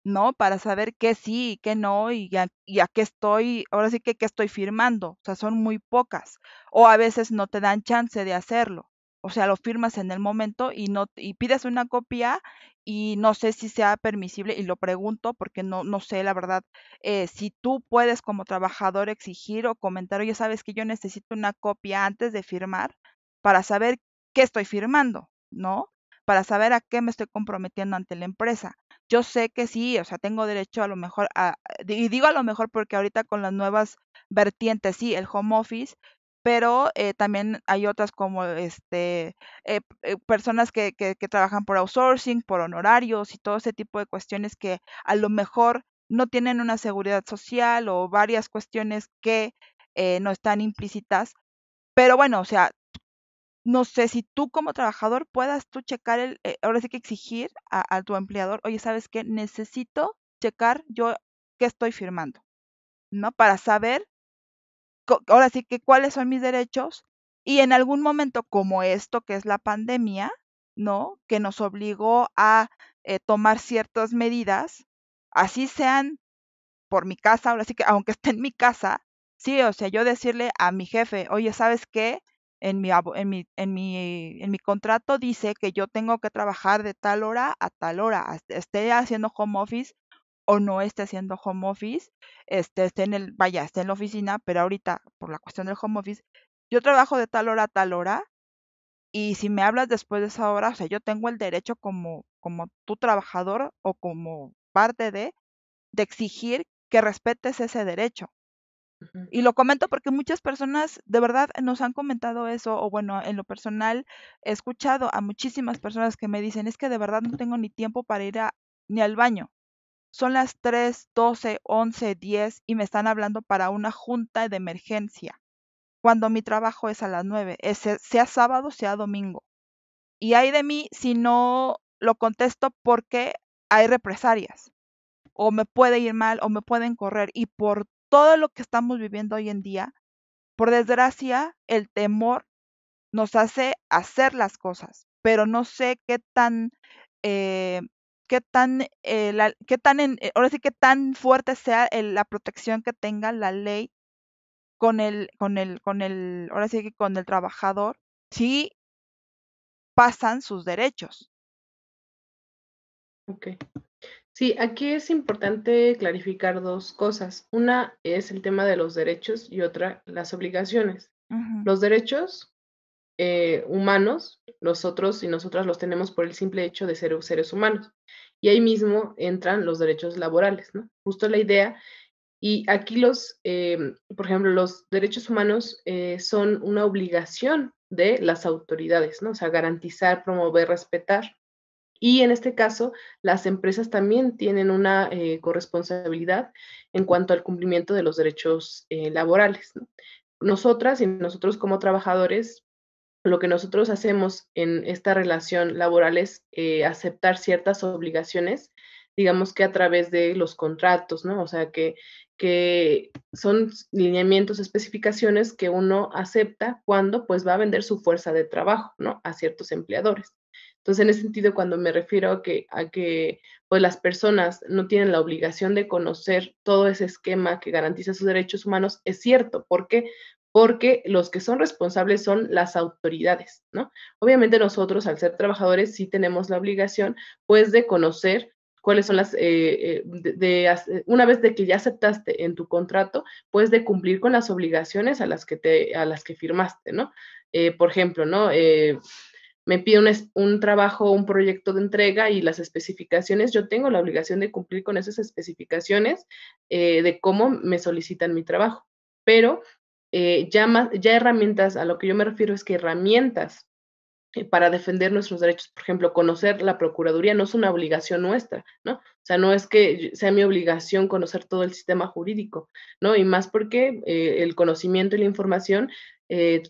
¿No? Para saber qué sí y qué no, y a qué estoy, ahora sí que qué estoy firmando, o sea, son muy pocas, o a veces no te dan chance de hacerlo, o sea, lo firmas en el momento y pides una copia y no sé si sea permisible, y lo pregunto porque no sé, la verdad, si tú puedes como trabajador exigir o comentar, oye, sabes que yo necesito una copia antes de firmar para saber qué estoy firmando, ¿no? Para saber a qué me estoy comprometiendo ante la empresa. Yo sé que sí, o sea, tengo derecho a lo mejor y digo a lo mejor porque ahorita con las nuevas vertientes, sí, el home office, pero también hay otras como personas que trabajan por outsourcing, por honorarios y todo ese tipo de cuestiones que a lo mejor no tienen una seguridad social o varias cuestiones que no están implícitas. Pero bueno, o sea, no sé si tú como trabajador puedas tú checar ahora sí que exigir a tu empleador, oye, ¿sabes qué? Necesito checar yo qué estoy firmando, ¿no? Para saber, ahora sí que cuáles son mis derechos y en algún momento como esto que es la pandemia, ¿no? Que nos obligó a tomar ciertas medidas, así sean por mi casa, ahora sí que aunque esté en mi casa, Sí, o sea, yo decirle a mi jefe, oye, ¿sabes qué? En mi contrato dice que yo tengo que trabajar de tal hora a tal hora, esté haciendo home office o no esté haciendo home office, esté en la oficina, pero ahorita, por la cuestión del home office, yo trabajo de tal hora a tal hora, y si me hablas después de esa hora, o sea, yo tengo el derecho como tu trabajador o como parte de exigir que respetes ese derecho. Ujú. Y lo comento porque muchas personas de verdad nos han comentado eso, o bueno, en lo personal he escuchado a muchísimas personas que me dicen, es que de verdad no tengo ni tiempo para ir ni al baño. Son las 3:12, 11:10 y me están hablando para una junta de emergencia, cuando mi trabajo es a las 9, sea sábado, sea domingo. Y hay de mí si no lo contesto porque hay represalias, o me puede ir mal, o me pueden correr. Y por todo lo que estamos viviendo hoy en día, por desgracia, el temor nos hace hacer las cosas, pero no sé eh, ahora sí que tan fuerte sea la protección que tenga la ley ahora sí que con el trabajador, si pasan sus derechos. Ok. Sí, aquí es importante clarificar dos cosas. Una es el tema de los derechos y otra las obligaciones. Ujú, Los derechos humanos, nosotros y nosotras los tenemos por el simple hecho de ser seres humanos. Y ahí mismo entran los derechos laborales, ¿no? Justo la idea. Y aquí por ejemplo, los derechos humanos son una obligación de las autoridades, ¿no? O sea, garantizar, promover, respetar. Y en este caso, las empresas también tienen una corresponsabilidad en cuanto al cumplimiento de los derechos laborales, ¿no? Nosotras y nosotros como trabajadores, lo que nosotros hacemos en esta relación laboral es aceptar ciertas obligaciones, digamos que a través de los contratos, ¿no? O sea, que son lineamientos, especificaciones que uno acepta cuando pues va a vender su fuerza de trabajo, ¿no? A ciertos empleadores. Entonces, en ese sentido, cuando me refiero a que pues las personas no tienen la obligación de conocer todo ese esquema que garantiza sus derechos humanos, es cierto. ¿Por qué? Porque los que son responsables son las autoridades, ¿no? Obviamente nosotros, al ser trabajadores, sí tenemos la obligación, pues, de conocer cuáles son una vez de que ya aceptaste en tu contrato, pues, de cumplir con las obligaciones a las que firmaste, ¿no? Por ejemplo, ¿no? Me pide un trabajo, un proyecto de entrega y las especificaciones, yo tengo la obligación de cumplir con esas especificaciones de cómo me solicitan mi trabajo. Pero ya herramientas, a lo que yo me refiero es que herramientas para defender nuestros derechos, por ejemplo, conocer la Procuraduría no es una obligación nuestra, ¿no? O sea, no es que sea mi obligación conocer todo el sistema jurídico, ¿no? Y más porque el conocimiento y la información,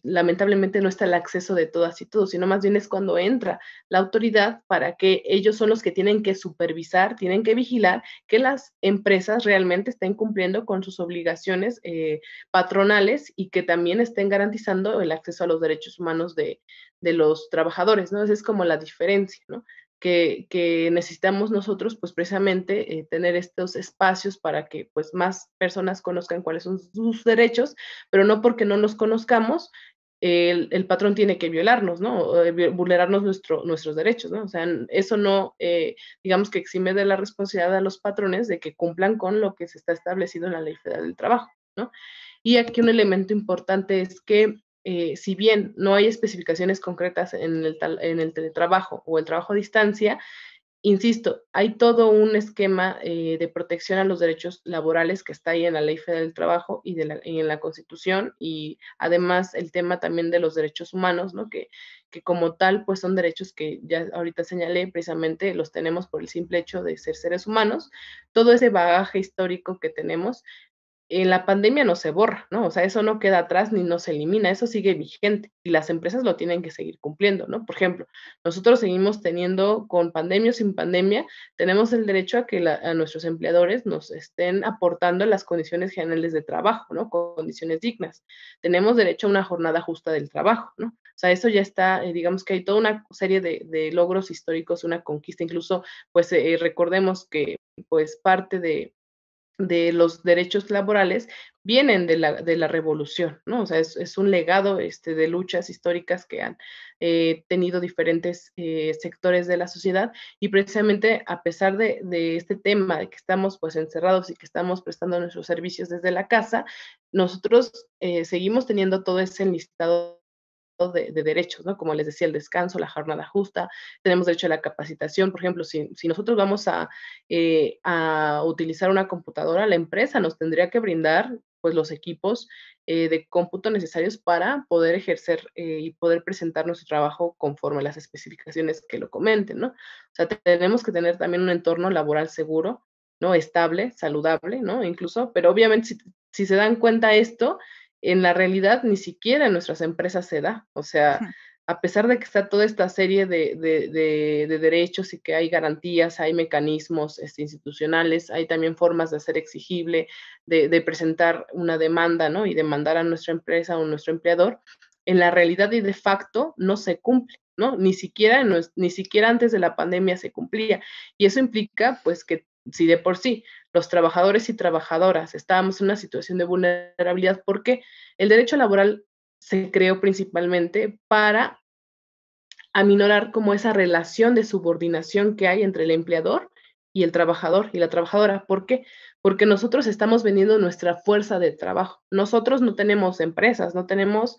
lamentablemente no está el acceso de todas y todos, sino más bien es cuando entra la autoridad para que ellos son los que tienen que supervisar, tienen que vigilar que las empresas realmente estén cumpliendo con sus obligaciones patronales y que también estén garantizando el acceso a los derechos humanos de los trabajadores, ¿no? Esa es como la diferencia, ¿no? Que necesitamos nosotros, pues precisamente tener estos espacios para que pues más personas conozcan cuáles son sus derechos, pero no porque no los conozcamos, el patrón tiene que violarnos, ¿no? O, vulnerarnos nuestros derechos, ¿no? O sea, eso no, digamos que exime de la responsabilidad a los patrones de que cumplan con lo que se está establecido en la Ley Federal del Trabajo, ¿no? Y aquí un elemento importante es que si bien no hay especificaciones concretas en el teletrabajo o el trabajo a distancia, insisto, hay todo un esquema de protección a los derechos laborales que está ahí en la Ley Federal del Trabajo y en la Constitución, y además el tema también de los derechos humanos, ¿no? Que como tal, pues son derechos que ya ahorita señalé, precisamente los tenemos por el simple hecho de ser seres humanos. Todo ese bagaje histórico que tenemos en la pandemia no se borra, ¿no? O sea, eso no queda atrás ni no se elimina, eso sigue vigente y las empresas lo tienen que seguir cumpliendo, ¿no? Por ejemplo, nosotros seguimos teniendo, con pandemia o sin pandemia, tenemos el derecho a que a nuestros empleadores nos estén aportando las condiciones generales de trabajo, ¿no? Condiciones dignas. Tenemos derecho a una jornada justa del trabajo, ¿no? O sea, eso ya está, digamos que hay toda una serie de logros históricos, una conquista, incluso, pues recordemos que, pues, parte los derechos laborales vienen de la revolución, ¿no? O sea, es un legado de luchas históricas que han tenido diferentes sectores de la sociedad, y precisamente a pesar de este tema de que estamos pues encerrados y que estamos prestando nuestros servicios desde la casa, nosotros seguimos teniendo todo ese listado de derechos, ¿no? Como les decía, el descanso, la jornada justa, tenemos derecho a la capacitación. Por ejemplo, si nosotros vamos a utilizar una computadora, la empresa nos tendría que brindar pues los equipos de cómputo necesarios para poder ejercer y poder presentar nuestro trabajo conforme a las especificaciones que lo comenten, ¿no? O sea, tenemos que tener también un entorno laboral seguro, ¿no? Estable, saludable, ¿no? Incluso, pero obviamente si se dan cuenta esto, en la realidad ni siquiera en nuestras empresas se da. O sea, a pesar de que está toda esta serie de derechos y que hay garantías, hay mecanismos institucionales, hay también formas de hacer exigible, de presentar una demanda, ¿no? Y demandar a nuestra empresa o nuestro empleador, en la realidad y de facto no se cumple, ¿no? Ni siquiera antes de la pandemia se cumplía. Y eso implica, pues, que si de por sí los trabajadores y trabajadoras estábamos en una situación de vulnerabilidad, ¿por qué? El derecho laboral se creó principalmente para aminorar como esa relación de subordinación que hay entre el empleador y el trabajador y la trabajadora. ¿Por qué? Porque nosotros estamos vendiendo nuestra fuerza de trabajo. Nosotros no tenemos empresas, no tenemos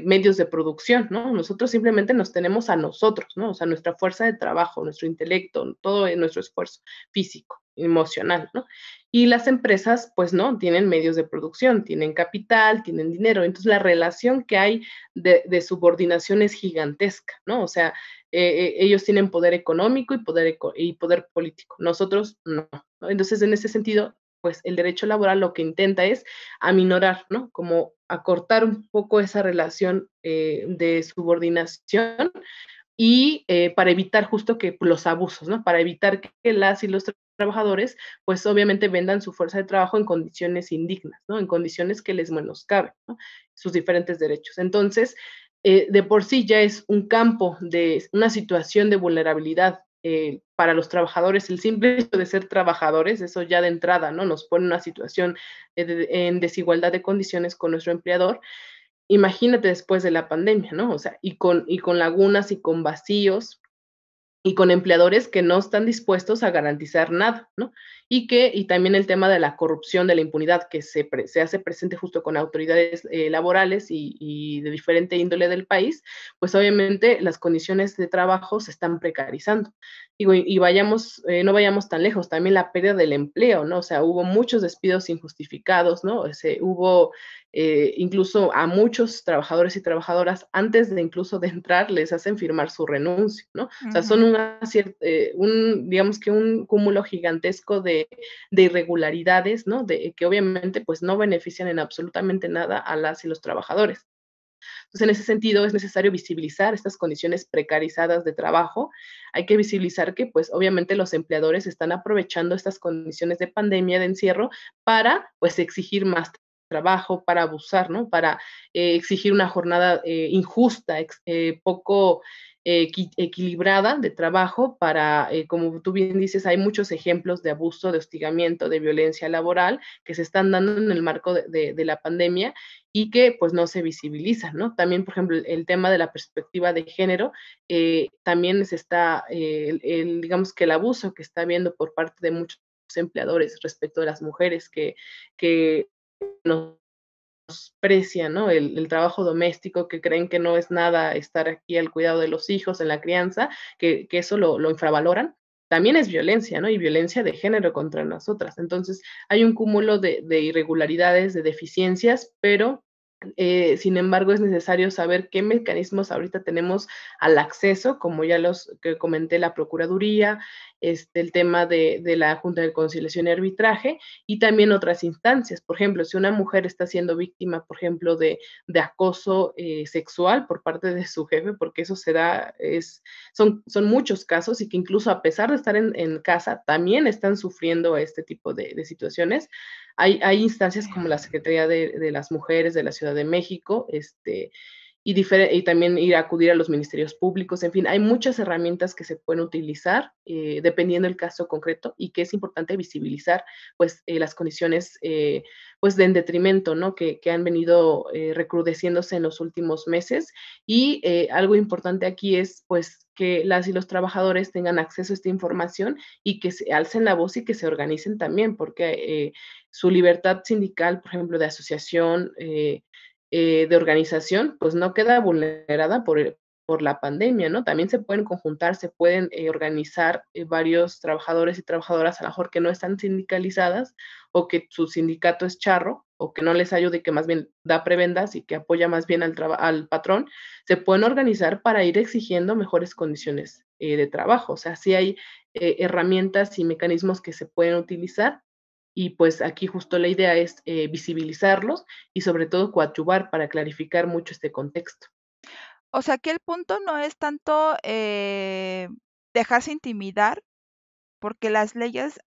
medios de producción, ¿no? Nosotros simplemente nos tenemos a nosotros, ¿no? O sea, nuestra fuerza de trabajo, nuestro intelecto, todo nuestro esfuerzo físico, emocional, ¿no? Y las empresas, pues no, tienen medios de producción, tienen capital, tienen dinero. Entonces, la relación que hay de subordinación es gigantesca, ¿no? O sea, ellos tienen poder económico y poder político, nosotros no, ¿no? Entonces, en ese sentido, pues el derecho laboral lo que intenta es aminorar, ¿no? Como acortar un poco esa relación de subordinación y para evitar justo que los abusos, ¿no? Para evitar que las y los trabajadores, pues obviamente vendan su fuerza de trabajo en condiciones indignas, ¿no? En condiciones que les menoscaben, ¿no? Sus diferentes derechos. Entonces, de por sí ya es un campo de una situación de vulnerabilidad para los trabajadores, el simple hecho de ser trabajadores, eso ya de entrada, ¿no? Nos pone en una situación en desigualdad de condiciones con nuestro empleador. Imagínate después de la pandemia, ¿no? O sea, y con lagunas y con vacíos y con empleadores que no están dispuestos a garantizar nada, ¿no? Y también el tema de la corrupción, de la impunidad que se hace presente justo con autoridades laborales y de diferente índole del país, pues obviamente las condiciones de trabajo se están precarizando. Digo, no vayamos tan lejos, también la pérdida del empleo, ¿no? O sea, hubo muchos despidos injustificados, ¿no? Hubo incluso a muchos trabajadores y trabajadoras, antes de incluso de entrar, les hacen firmar su renuncia, ¿no? O sea, son digamos que un cúmulo gigantesco de irregularidades, ¿no? Que obviamente pues no benefician en absolutamente nada a las y los trabajadores. Entonces, en ese sentido, es necesario visibilizar estas condiciones precarizadas de trabajo. Hay que visibilizar que, pues, obviamente los empleadores están aprovechando estas condiciones de pandemia, de encierro, para, pues, exigir más trabajo, para abusar, ¿no? Para exigir una jornada injusta, poco equilibrada de trabajo para, como tú bien dices, hay muchos ejemplos de abuso, de hostigamiento, de violencia laboral que se están dando en el marco de la pandemia y que pues no se visibilizan, ¿no? También, por ejemplo, el tema de la perspectiva de género, también se está, digamos que el abuso que está habiendo por parte de muchos empleadores respecto de las mujeres que nos precian, ¿no? El trabajo doméstico, que creen que no es nada estar aquí al cuidado de los hijos, en la crianza, que eso lo infravaloran, también es violencia, ¿no? Y violencia de género contra nosotras. Entonces, hay un cúmulo de irregularidades, de deficiencias, pero sin embargo, es necesario saber qué mecanismos ahorita tenemos al acceso, como ya los que comenté, la Procuraduría, el tema de la Junta de Conciliación y Arbitraje, y también otras instancias. Por ejemplo, si una mujer está siendo víctima, por ejemplo, de acoso sexual por parte de su jefe, porque eso se da, son muchos casos y que incluso a pesar de estar en casa, también están sufriendo este tipo de situaciones. Hay instancias como la Secretaría de las Mujeres de la Ciudad de México, y también ir a acudir a los ministerios públicos. En fin, hay muchas herramientas que se pueden utilizar dependiendo del caso concreto, y que es importante visibilizar pues las condiciones pues de en detrimento, ¿no? Que han venido recrudeciéndose en los últimos meses. Y algo importante aquí es pues que las y los trabajadores tengan acceso a esta información y que se alcen la voz y que se organicen también, porque su libertad sindical, por ejemplo, de asociación, de organización, pues no queda vulnerada por la pandemia, ¿no? También se pueden conjuntar, se pueden organizar varios trabajadores y trabajadoras, a lo mejor que no están sindicalizadas, o que su sindicato es charro, o que no les ayude y que más bien da prebendas y que apoya más bien al patrón. Se pueden organizar para ir exigiendo mejores condiciones de trabajo. O sea, sí hay herramientas y mecanismos que se pueden utilizar, y pues aquí justo la idea es visibilizarlos y sobre todo coadyuvar para clarificar mucho este contexto. O sea, que el punto no es tanto dejarse intimidar, porque las leyes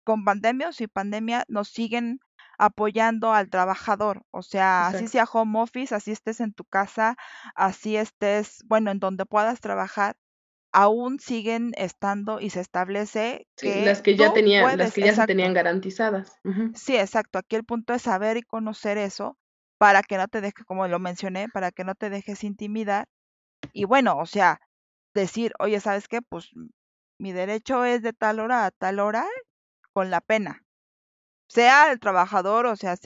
con pandemia o sin pandemia nos siguen apoyando al trabajador. O sea, así Exacto. sea home office, así estés en tu casa, así estés, bueno, en donde puedas trabajar, aún siguen estando y se establece Sí, que tú las puedes, que ya se tenían exacto. garantizadas. Ujú. Sí, exacto. Aquí el punto es saber y conocer eso para que no te deje, como lo mencioné, para que no te dejes intimidar. Y bueno, o sea, decir, oye, ¿sabes qué? Pues mi derecho es de tal hora a tal hora con la pena. Sea el trabajador, o sea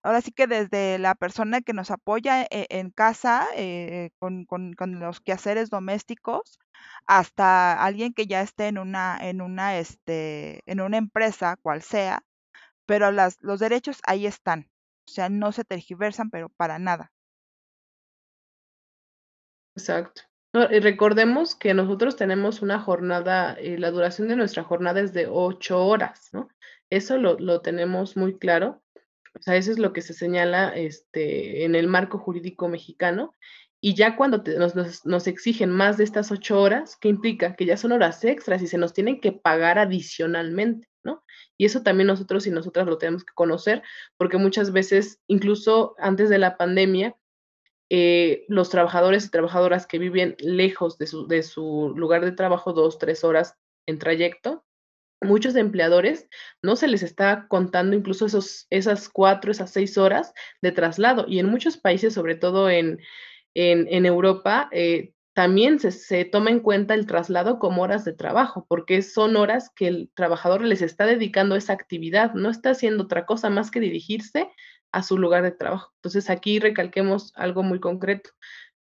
ahora sí que desde la persona que nos apoya en casa con los quehaceres domésticos hasta alguien que ya esté en una empresa, cual sea, pero los derechos ahí están. O sea, no se tergiversan, pero para nada. Exacto. No, y recordemos que nosotros tenemos una jornada, la duración de nuestra jornada es de 8 horas, ¿no? Eso lo tenemos muy claro. O sea, eso es lo que se señala en el marco jurídico mexicano. Y ya cuando nos exigen más de estas 8 horas, ¿qué implica? Que ya son horas extras y se nos tienen que pagar adicionalmente, ¿no? Y eso también nosotros y nosotras lo tenemos que conocer, porque muchas veces, incluso antes de la pandemia, los trabajadores y trabajadoras que viven lejos de su lugar de trabajo, 2, 3 horas en trayecto, muchos empleadores no se les está contando incluso esas 4, esas 6 horas de traslado. Y en muchos países, sobre todo en Europa, también se toma en cuenta el traslado como horas de trabajo, porque son horas que el trabajador les está dedicando a esa actividad, no está haciendo otra cosa más que dirigirse a su lugar de trabajo. Entonces, aquí recalquemos algo muy concreto.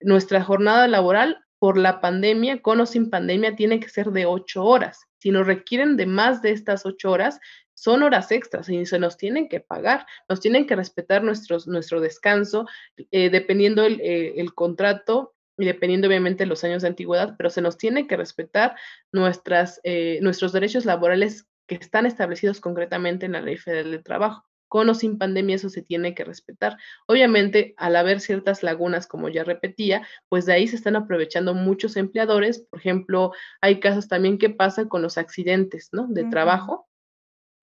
Nuestra jornada laboral, por la pandemia, con o sin pandemia, tiene que ser de 8 horas. Si nos requieren de más de estas 8 horas, son horas extras y se nos tienen que pagar, nos tienen que respetar nuestro descanso, dependiendo el contrato y dependiendo obviamente los años de antigüedad, pero se nos tiene que respetar nuestros derechos laborales que están establecidos concretamente en la Ley Federal del Trabajo. Con o sin pandemia, eso se tiene que respetar. Obviamente, al haber ciertas lagunas, como ya repetía, pues de ahí se están aprovechando muchos empleadores. Por ejemplo, hay casos también que pasa con los accidentes, ¿no? De Ujú. trabajo,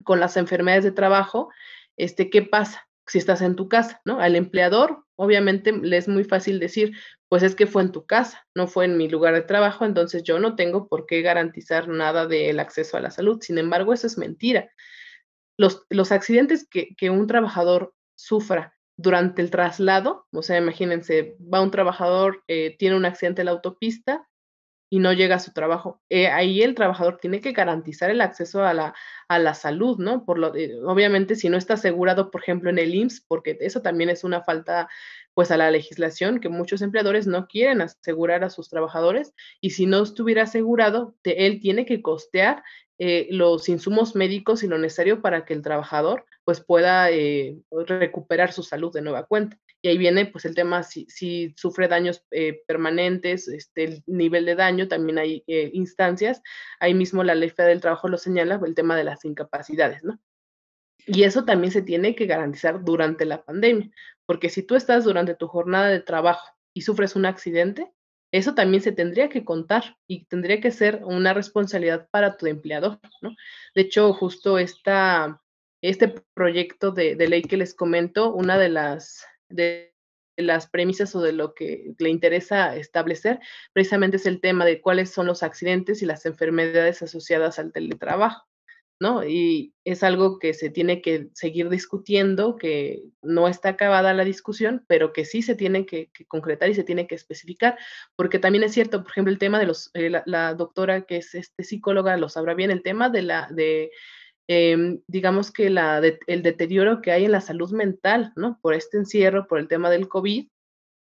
con las enfermedades de trabajo. ¿Qué pasa? Si estás en tu casa, ¿no? Al empleador, obviamente, le es muy fácil decir, pues es que fue en tu casa, no fue en mi lugar de trabajo, entonces yo no tengo por qué garantizar nada del acceso a la salud. Sin embargo, eso es mentira. Los accidentes que un trabajador sufra durante el traslado, o sea, imagínense, va un trabajador, tiene un accidente en la autopista y no llega a su trabajo. Ahí el trabajador tiene que garantizar el acceso a la salud, ¿no? Obviamente, si no está asegurado, por ejemplo, en el IMSS, porque eso también es una falta, pues, a la legislación, que muchos empleadores no quieren asegurar a sus trabajadores, y si no estuviera asegurado, él tiene que costear los insumos médicos y lo necesario para que el trabajador, pues, pueda recuperar su salud de nueva cuenta. Y ahí viene pues el tema si sufre daños permanentes, el nivel de daño, también hay instancias, ahí mismo la Ley Federal del Trabajo lo señala, el tema de las incapacidades, ¿no? Y eso también se tiene que garantizar durante la pandemia, porque si tú estás durante tu jornada de trabajo y sufres un accidente, eso también se tendría que contar y tendría que ser una responsabilidad para tu empleador, ¿no? De hecho, justo este proyecto de ley que les comento, una de las premisas o de lo que le interesa establecer, precisamente es el tema de cuáles son los accidentes y las enfermedades asociadas al teletrabajo, ¿no? Y es algo que se tiene que seguir discutiendo, que no está acabada la discusión, pero que sí se tiene que concretar y se tiene que especificar, porque también es cierto, por ejemplo, el tema de los, la doctora que es psicóloga lo sabrá bien, el tema digamos que el deterioro que hay en la salud mental, ¿no? Por este encierro, por el tema del COVID,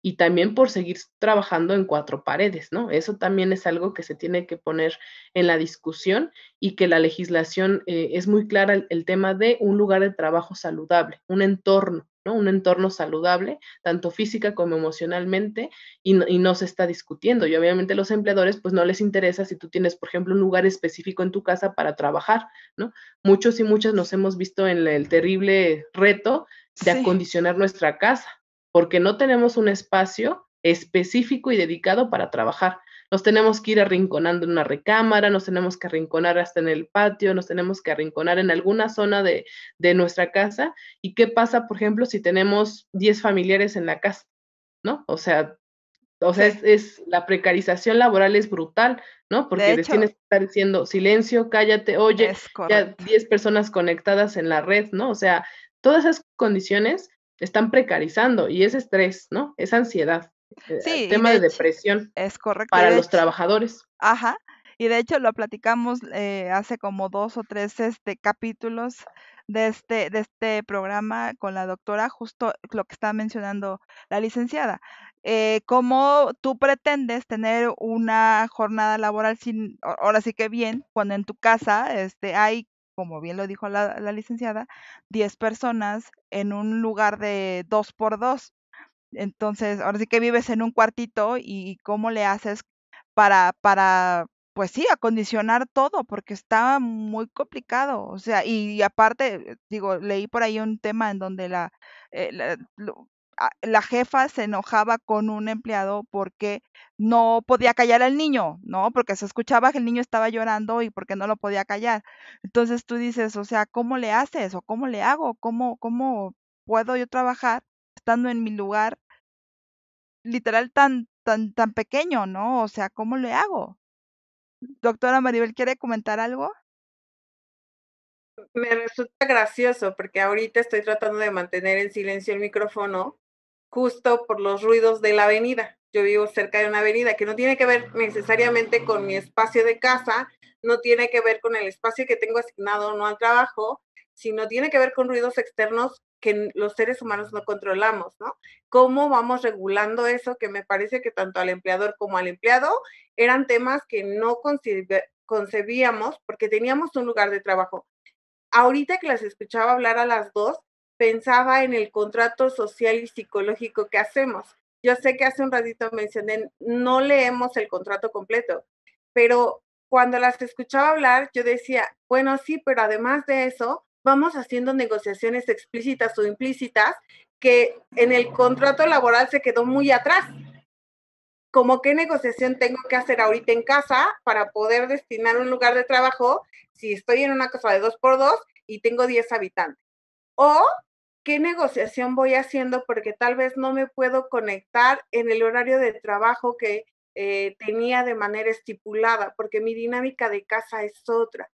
y también por seguir trabajando en cuatro paredes, ¿no? Eso también es algo que se tiene que poner en la discusión y que la legislación es muy clara el tema de un lugar de trabajo saludable, un entorno, ¿no? Un entorno saludable, tanto física como emocionalmente, y no se está discutiendo. Y obviamente a los empleadores, pues no les interesa si tú tienes, por ejemplo, un lugar específico en tu casa para trabajar, ¿no? Muchos y muchas nos hemos visto en el terrible reto de Sí. acondicionar nuestra casa, porque no tenemos un espacio específico y dedicado para trabajar. Nos tenemos que ir arrinconando en una recámara, nos tenemos que arrinconar hasta en el patio, nos tenemos que arrinconar en alguna zona de nuestra casa. ¿Y qué pasa, por ejemplo, si tenemos 10 familiares en la casa? ¿No? O sea, Sí. la precarización laboral es brutal, ¿no? De Porque les hecho, tienes que estar diciendo silencio, cállate, oye, es ya correcto. 10 personas conectadas en la red, ¿no? O sea, todas esas condiciones están precarizando y es estrés, ¿no? Es ansiedad, Sí, y tema de de hecho, depresión es correcto. Y para de los hecho, trabajadores. ajá, y de hecho lo platicamos hace como 2 o 3 capítulos de este programa con la doctora, justo lo que estaba mencionando la licenciada. Cómo tú pretendes tener una jornada laboral sin, ahora sí que bien, cuando en tu casa hay, como bien lo dijo la licenciada, 10 personas en un lugar de 2 por 2. Entonces, ahora sí que vives en un cuartito y cómo le haces para, pues sí, acondicionar todo, porque está muy complicado. O sea, y aparte, digo, leí por ahí un tema en donde la jefa se enojaba con un empleado porque no podía callar al niño, ¿no? Porque se escuchaba que el niño estaba llorando y porque no lo podía callar. Entonces tú dices, o sea, ¿cómo le haces o cómo le hago? ¿Cómo puedo yo trabajar estando en mi lugar literal tan pequeño, ¿no? O sea, ¿cómo le hago? Doctora Maribel, ¿quiere comentar algo? Me resulta gracioso porque ahorita estoy tratando de mantener en silencio el micrófono justo por los ruidos de la avenida. Yo vivo cerca de una avenida que no tiene que ver necesariamente con mi espacio de casa, no tiene que ver con el espacio que tengo asignado o no al trabajo, sino tiene que ver con ruidos externos que los seres humanos no controlamos, ¿no? ¿Cómo vamos regulando eso? Que me parece que tanto al empleador como al empleado eran temas que no concebíamos porque teníamos un lugar de trabajo. Ahorita que las escuchaba hablar a las 2, pensaba en el contrato social y psicológico que hacemos. Yo sé que hace un ratito mencioné, no leemos el contrato completo, pero cuando las escuchaba hablar, yo decía, bueno, sí, pero además de eso, vamos haciendo negociaciones explícitas o implícitas que en el contrato laboral se quedó muy atrás. Como qué negociación tengo que hacer ahorita en casa para poder destinar un lugar de trabajo si estoy en una casa de 2 por 2 y tengo 10 habitantes. O qué negociación voy haciendo porque tal vez no me puedo conectar en el horario de trabajo que tenía de manera estipulada, porque mi dinámica de casa es otra.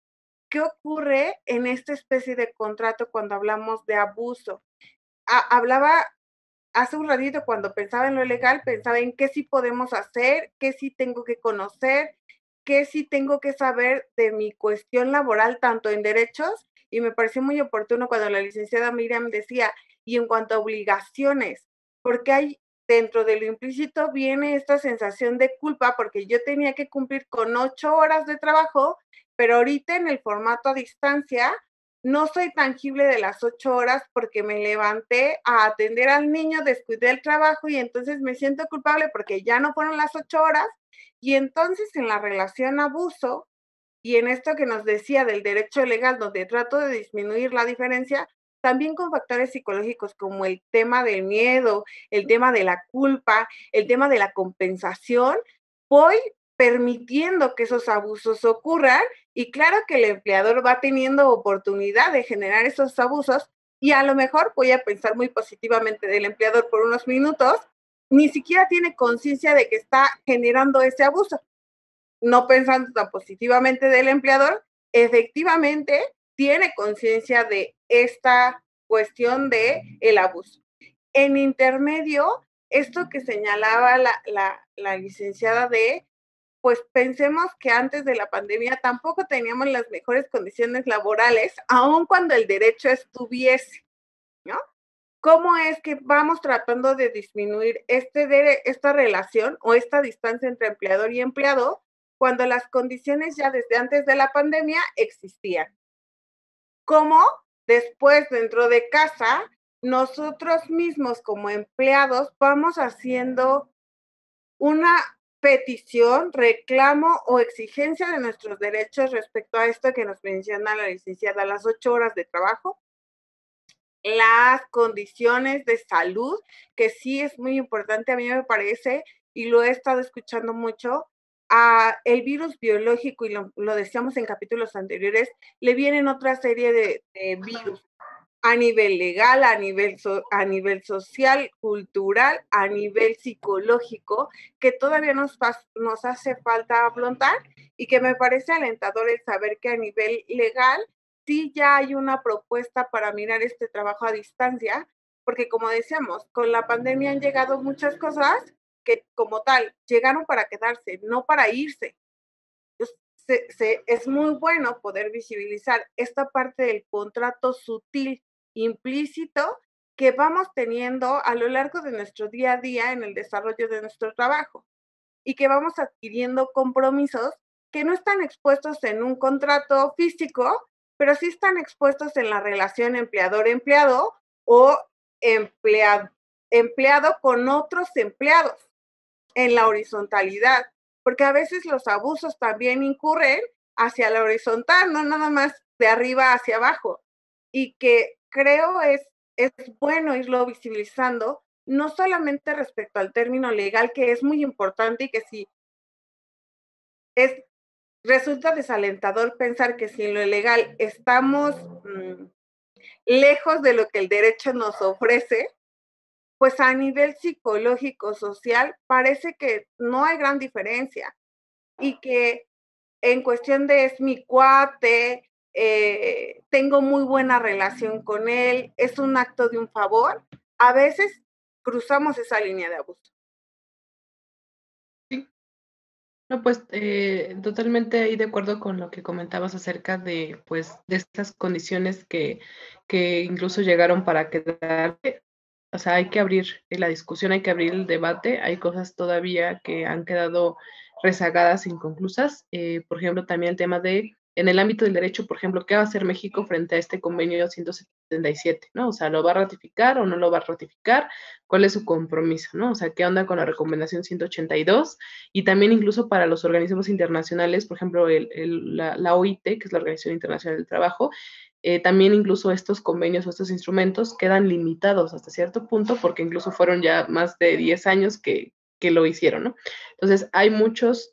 ¿Qué ocurre en esta especie de contrato cuando hablamos de abuso? Hablaba hace un ratito cuando pensaba en lo legal, pensaba en qué sí podemos hacer, qué sí tengo que conocer, qué sí tengo que saber de mi cuestión laboral, tanto en derechos, y me pareció muy oportuno cuando la licenciada Miriam decía, y en cuanto a obligaciones, porque hay dentro de lo implícito viene esta sensación de culpa porque yo tenía que cumplir con 8 horas de trabajo, pero ahorita en el formato a distancia no soy tangible de las 8 horas porque me levanté a atender al niño, descuidé el trabajo y entonces me siento culpable porque ya no fueron las 8 horas. Y entonces en la relación abuso y en esto que nos decía del derecho legal, donde trato de disminuir la diferencia, también con factores psicológicos como el tema del miedo, el tema de la culpa, el tema de la compensación, voy permitiendo que esos abusos ocurran y claro que el empleador va teniendo oportunidad de generar esos abusos y a lo mejor voy a pensar muy positivamente del empleador por unos minutos, ni siquiera tiene conciencia de que está generando ese abuso. No pensando tan positivamente del empleador, efectivamente tiene conciencia de esta cuestión de el abuso. En intermedio, esto que señalaba la licenciada de, pues pensemos que antes de la pandemia tampoco teníamos las mejores condiciones laborales, aun cuando el derecho estuviese, ¿no? ¿Cómo es que vamos tratando de disminuir esta relación o esta distancia entre empleador y empleado cuando las condiciones ya desde antes de la pandemia existían? ¿Cómo después dentro de casa nosotros mismos como empleados vamos haciendo una petición, reclamo o exigencia de nuestros derechos respecto a esto que nos menciona la licenciada, las 8 horas de trabajo, las condiciones de salud, que sí es muy importante, a mí me parece, y lo he estado escuchando mucho, el virus biológico, y lo decíamos en capítulos anteriores, le vienen otra serie de virus a nivel legal, a nivel social, cultural, a nivel psicológico, que todavía nos hace falta afrontar y que me parece alentador el saber que a nivel legal sí ya hay una propuesta para mirar este trabajo a distancia, porque como decíamos, con la pandemia han llegado muchas cosas que como tal llegaron para quedarse, no para irse. Es muy bueno poder visibilizar esta parte del contrato sutil, implícito, que vamos teniendo a lo largo de nuestro día a día en el desarrollo de nuestro trabajo y que vamos adquiriendo compromisos que no están expuestos en un contrato físico, pero sí están expuestos en la relación empleador-empleado o empleado con otros empleados, en la horizontalidad, porque a veces los abusos también incurren hacia la horizontal, no nada más de arriba hacia abajo, y que creo es bueno irlo visibilizando, no solamente respecto al término legal, que es muy importante y que sí resulta desalentador pensar que si en lo legal estamos lejos de lo que el derecho nos ofrece, pues a nivel psicológico, social, parece que no hay gran diferencia y que en cuestión de es mi cuate, tengo muy buena relación con él, es un acto de un favor, a veces cruzamos esa línea de abuso. Sí. No, pues totalmente ahí de acuerdo con lo que comentabas acerca de, pues, de estas condiciones que incluso llegaron para quedarse. O sea, hay que abrir la discusión, hay que abrir el debate. Hay cosas todavía que han quedado rezagadas, inconclusas. Por ejemplo, también el tema de, en el ámbito del derecho, por ejemplo, ¿qué va a hacer México frente a este convenio 177? ¿No? O sea, ¿lo va a ratificar o no lo va a ratificar? ¿Cuál es su compromiso? ¿No? O sea, ¿qué onda con la recomendación 182? Y también incluso para los organismos internacionales, por ejemplo, la OIT, que es la Organización Internacional del Trabajo, también incluso estos convenios o estos instrumentos quedan limitados hasta cierto punto porque incluso fueron ya más de 10 años que lo hicieron, ¿no? Entonces, hay muchos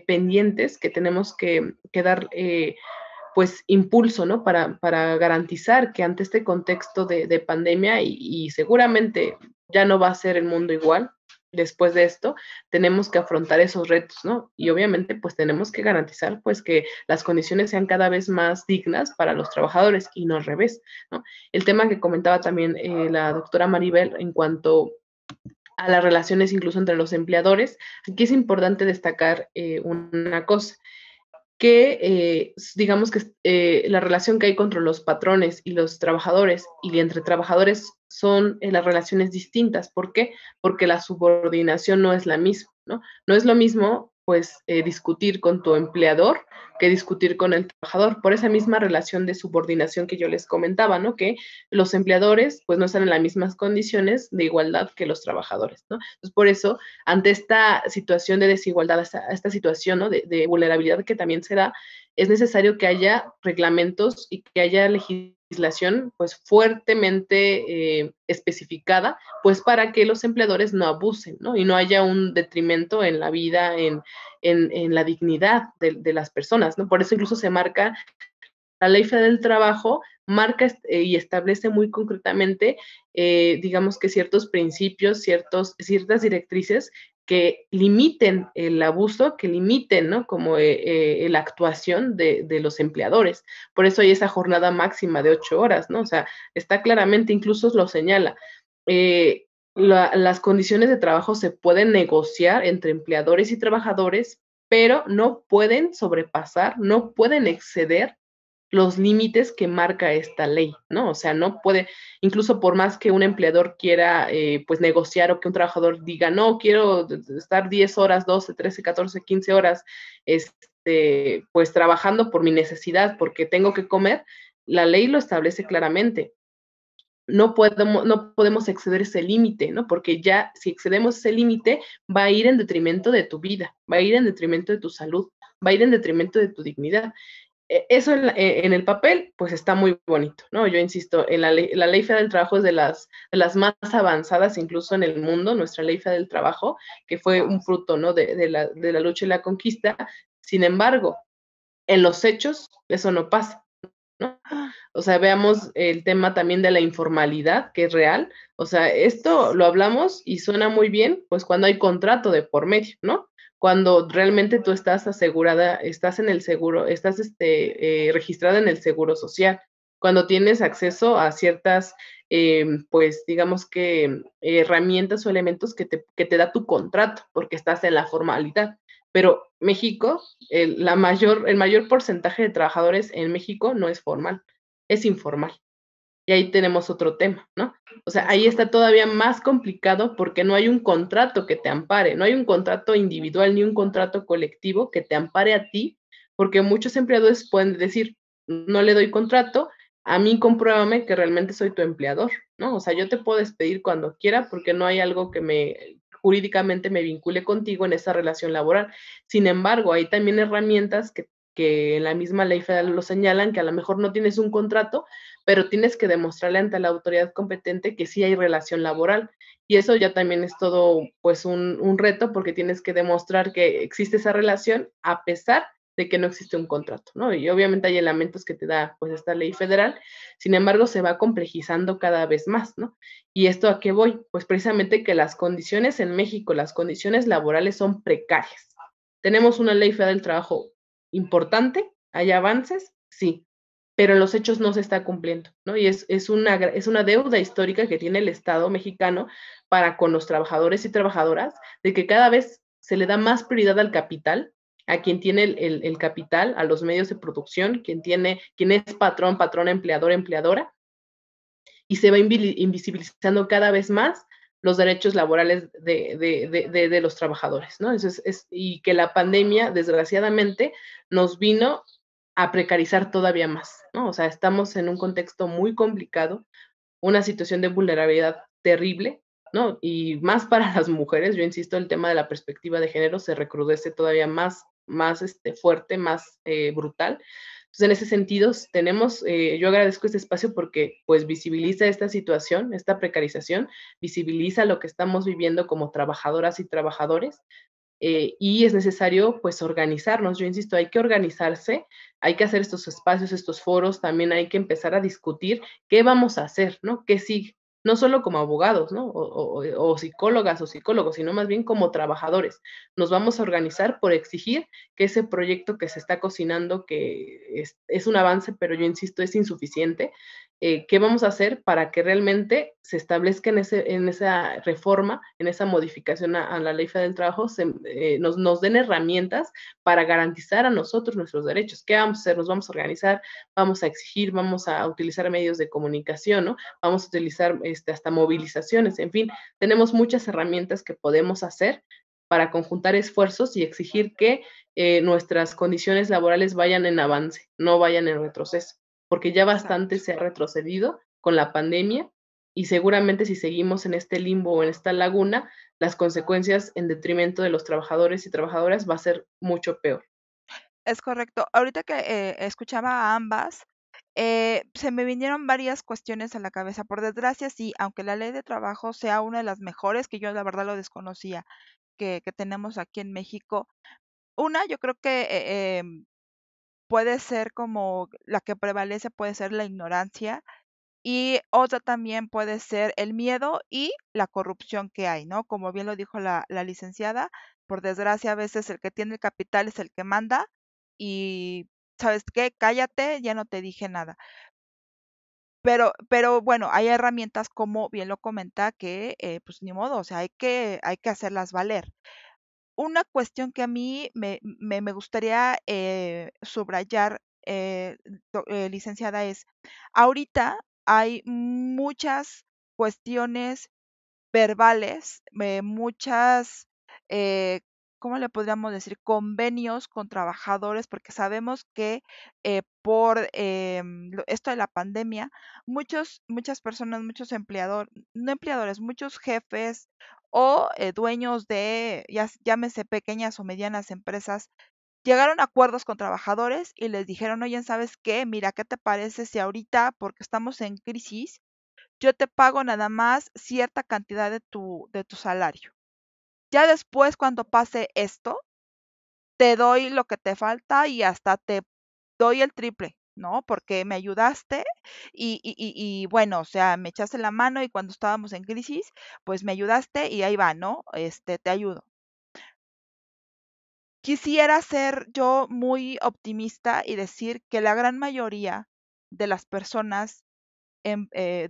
pendientes que tenemos que dar pues impulso, ¿no? Para garantizar que ante este contexto de pandemia y seguramente ya no va a ser el mundo igual después de esto, tenemos que afrontar esos retos, ¿no? Y obviamente pues tenemos que garantizar pues que las condiciones sean cada vez más dignas para los trabajadores y no al revés, ¿no? El tema que comentaba también la doctora Maribel en cuanto a las relaciones incluso entre los empleadores, aquí es importante destacar una cosa, que digamos que la relación que hay contra los patrones y los trabajadores y entre trabajadores son las relaciones distintas. ¿Por qué? Porque la subordinación no es la misma, ¿no? No es lo mismo, pues, discutir con tu empleador que discutir con el trabajador, por esa misma relación de subordinación que yo les comentaba, ¿no? Que los empleadores, pues, no están en las mismas condiciones de igualdad que los trabajadores, ¿no? Entonces, por eso, ante esta situación de desigualdad, esta situación, ¿no? de vulnerabilidad que también se da, es necesario que haya reglamentos y que haya legislación pues fuertemente especificada, pues para que los empleadores no abusen, ¿no? Y no haya un detrimento en la vida, en la dignidad de las personas, ¿no? Por eso incluso se marca La Ley Federal del Trabajo marca y establece muy concretamente, digamos que ciertos principios, ciertas directrices que limiten el abuso, que limiten, ¿no? Como la actuación de los empleadores. Por eso hay esa jornada máxima de 8 horas, ¿no? O sea, está claramente, incluso lo señala. Las condiciones de trabajo se pueden negociar entre empleadores y trabajadores, pero no pueden sobrepasar, no pueden exceder los límites que marca esta ley, ¿no? O sea, no puede, incluso por más que un empleador quiera, pues, negociar, o que un trabajador diga, no, quiero estar 10 horas, 12, 13, 14, 15 horas, pues, trabajando por mi necesidad, porque tengo que comer, la ley lo establece claramente. No podemos exceder ese límite, ¿no? Porque ya si excedemos ese límite, va a ir en detrimento de tu vida, va a ir en detrimento de tu salud, va a ir en detrimento de tu dignidad. Eso en el papel, pues está muy bonito, ¿no? Yo insisto, en la ley federal del trabajo es de las más avanzadas incluso en el mundo, nuestra ley federal del trabajo, que fue un fruto, ¿no? De la lucha y la conquista. Sin embargo, en los hechos, eso no pasa, ¿no? O sea, veamos el tema también de la informalidad, que es real. O sea, esto lo hablamos y suena muy bien, pues cuando hay contrato de por medio, ¿no? Cuando realmente tú estás asegurada, estás en el seguro, estás registrada en el seguro social, cuando tienes acceso a ciertas, pues digamos que herramientas o elementos que te da tu contrato, porque estás en la formalidad. Pero México, el mayor porcentaje de trabajadores en México no es formal, es informal. Y ahí tenemos otro tema, ¿no? O sea, ahí está todavía más complicado porque no hay un contrato que te ampare, no hay un contrato individual ni un contrato colectivo que te ampare a ti, porque muchos empleadores pueden decir, no le doy contrato, a mí compruébame que realmente soy tu empleador, ¿no? O sea, yo te puedo despedir cuando quiera porque no hay algo que jurídicamente me vincule contigo en esa relación laboral. Sin embargo, hay también herramientas que en la misma ley federal lo señalan, que a lo mejor no tienes un contrato, pero tienes que demostrarle ante la autoridad competente que sí hay relación laboral. Y eso ya también es todo, pues, un reto, porque tienes que demostrar que existe esa relación a pesar de que no existe un contrato, ¿no? Y obviamente hay elementos que te da, pues, esta ley federal, sin embargo, se va complejizando cada vez más, ¿no? ¿Y esto a qué voy? Pues precisamente que las condiciones en México, las condiciones laborales son precarias. Tenemos una ley federal del trabajo importante, hay avances, sí, pero en los hechos no se está cumpliendo, ¿no? Y es una deuda histórica que tiene el Estado mexicano para con los trabajadores y trabajadoras, de que cada vez se le da más prioridad al capital, a quien tiene el capital, a los medios de producción, quien es patrón, patrona, empleador, empleadora, y se va invisibilizando cada vez más los derechos laborales de los trabajadores, ¿no? Y que la pandemia, desgraciadamente, nos vino a precarizar todavía más, ¿no? O sea, estamos en un contexto muy complicado, una situación de vulnerabilidad terrible, ¿no? Y más para las mujeres, yo insisto, el tema de la perspectiva de género se recrudece todavía más fuerte, más brutal. Entonces, en ese sentido, yo agradezco este espacio porque pues visibiliza esta situación, esta precarización, visibiliza lo que estamos viviendo como trabajadoras y trabajadores, y es necesario pues organizarnos. Yo insisto, hay que organizarse, hay que hacer estos espacios, estos foros, también hay que empezar a discutir qué vamos a hacer, ¿no? ¿Qué sigue? No solo como abogados, ¿no? O psicólogas o psicólogos, sino más bien como trabajadores. Nos vamos a organizar por exigir que ese proyecto que se está cocinando, que es un avance, pero yo insisto, es insuficiente. ¿Qué vamos a hacer para que realmente se establezca en esa reforma, en esa modificación a la Ley Federal del Trabajo, nos den herramientas para garantizar a nosotros nuestros derechos? ¿Qué vamos a hacer? Nos vamos a organizar, vamos a exigir, vamos a utilizar medios de comunicación, ¿no? Vamos a utilizar hasta movilizaciones, en fin, tenemos muchas herramientas que podemos hacer para conjuntar esfuerzos y exigir que nuestras condiciones laborales vayan en avance, no vayan en retroceso, porque ya bastante se ha retrocedido con la pandemia y seguramente si seguimos en este limbo o en esta laguna, las consecuencias en detrimento de los trabajadores y trabajadoras va a ser mucho peor. Es correcto. Ahorita que escuchaba a ambas, se me vinieron varias cuestiones a la cabeza. Por desgracia, sí, aunque la ley de trabajo sea una de las mejores, que yo la verdad lo desconocía, que tenemos aquí en México. Una, yo creo que puede ser como la que prevalece puede ser la ignorancia y otra también puede ser el miedo y la corrupción que hay, ¿no? Como bien lo dijo la licenciada, por desgracia a veces el que tiene el capital es el que manda y ¿sabes qué? Cállate, ya no te dije nada. Pero bueno, hay herramientas como bien lo comenta que pues ni modo, o sea, hay que hacerlas valer. Una cuestión que a mí me gustaría subrayar, licenciada, es, ahorita hay muchas cuestiones verbales, muchas, ¿cómo le podríamos decir? Convenios con trabajadores, porque sabemos que por esto de la pandemia, muchas personas, muchos empleadores, no empleadores, muchos jefes o dueños de, llámese pequeñas o medianas empresas, llegaron a acuerdos con trabajadores y les dijeron, oye, ¿sabes qué? Mira, ¿qué te parece si ahorita, porque estamos en crisis, yo te pago nada más cierta cantidad de tu salario? Ya después, cuando pase esto, te doy lo que te falta y hasta te doy el triple, ¿no? Porque me ayudaste y bueno, o sea, me echaste la mano y cuando estábamos en crisis, pues me ayudaste y ahí va, ¿no? Te ayudo. Quisiera ser yo muy optimista y decir que la gran mayoría de las personas,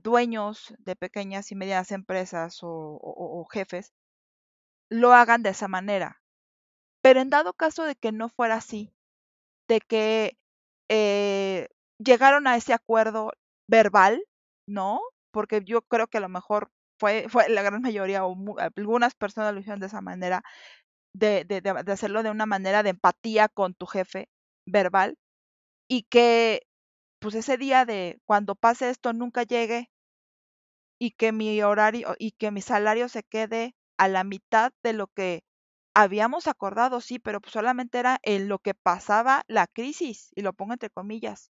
dueños de pequeñas y medianas empresas o jefes, lo hagan de esa manera. Pero en dado caso de que no fuera así, de que eh, llegaron a ese acuerdo verbal, ¿no? Porque yo creo que a lo mejor fue la gran mayoría o algunas personas lo hicieron de esa manera, de hacerlo de una manera de empatía con tu jefe verbal y que pues ese día de cuando pase esto nunca llegue y que mi horario y que mi salario se quede a la mitad de lo que habíamos acordado, sí, pero pues solamente era en lo que pasaba la crisis, y lo pongo entre comillas.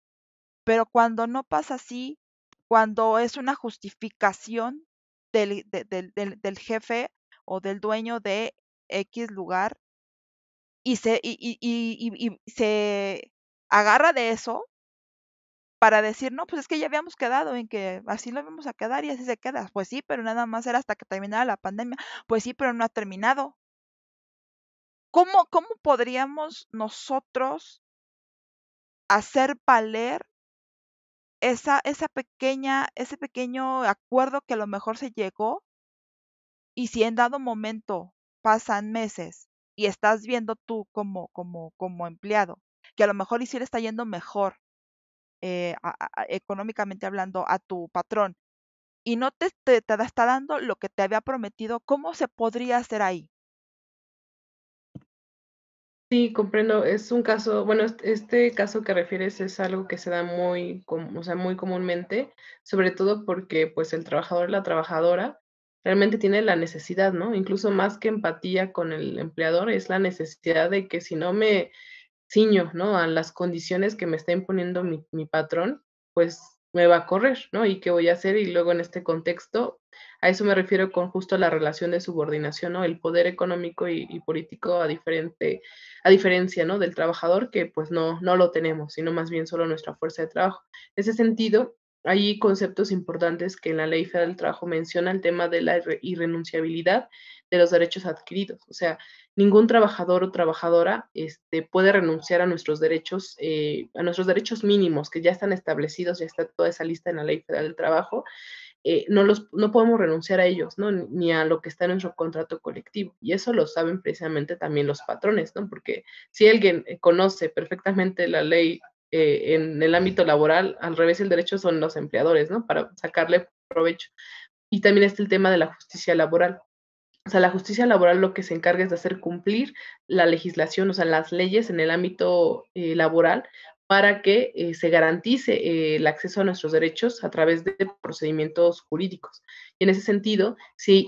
Pero cuando no pasa así, cuando es una justificación del jefe o del dueño de X lugar y se agarra de eso para decir, no, pues es que ya habíamos quedado en que así lo vamos a quedar y así se queda. Pues sí, pero nada más era hasta que terminara la pandemia. Pues sí, pero no ha terminado. ¿Cómo podríamos nosotros hacer valer ese pequeño acuerdo que a lo mejor se llegó? Y si en dado momento pasan meses y estás viendo tú como empleado, que a lo mejor y sí le está yendo mejor, económicamente hablando, a tu patrón, y no te está dando lo que te había prometido, ¿cómo se podría hacer ahí? Sí, comprendo. Es un caso, bueno, este caso que refieres es algo que se da o sea, muy comúnmente, sobre todo porque pues el trabajador, la trabajadora, realmente tiene la necesidad, ¿no? Incluso más que empatía con el empleador, es la necesidad de que si no me ciño, ¿no? A las condiciones que me está imponiendo mi patrón, pues me va a correr, ¿no? ¿Y qué voy a hacer? Y luego en este contexto, a eso me refiero con justo la relación de subordinación, ¿no? El poder económico y político a diferencia, ¿no? Del trabajador, que pues no lo tenemos, sino más bien solo nuestra fuerza de trabajo. En ese sentido, hay conceptos importantes que en la Ley Federal del Trabajo menciona el tema de la irrenunciabilidad de los derechos adquiridos. O sea, ningún trabajador o trabajadora puede renunciar a nuestros derechos mínimos que ya están establecidos, ya está toda esa lista en la Ley Federal del Trabajo. No podemos renunciar a ellos, ¿no? Ni a lo que está en nuestro contrato colectivo. Y eso lo saben precisamente también los patrones, ¿no? Porque si alguien conoce perfectamente la ley en el ámbito laboral, al revés, el derecho son los empleadores, ¿no? Para sacarle provecho. Y también está el tema de la justicia laboral. O sea, la justicia laboral lo que se encarga es de hacer cumplir la legislación, o sea, las leyes en el ámbito laboral para que se garantice el acceso a nuestros derechos a través de procedimientos jurídicos. Y en ese sentido, si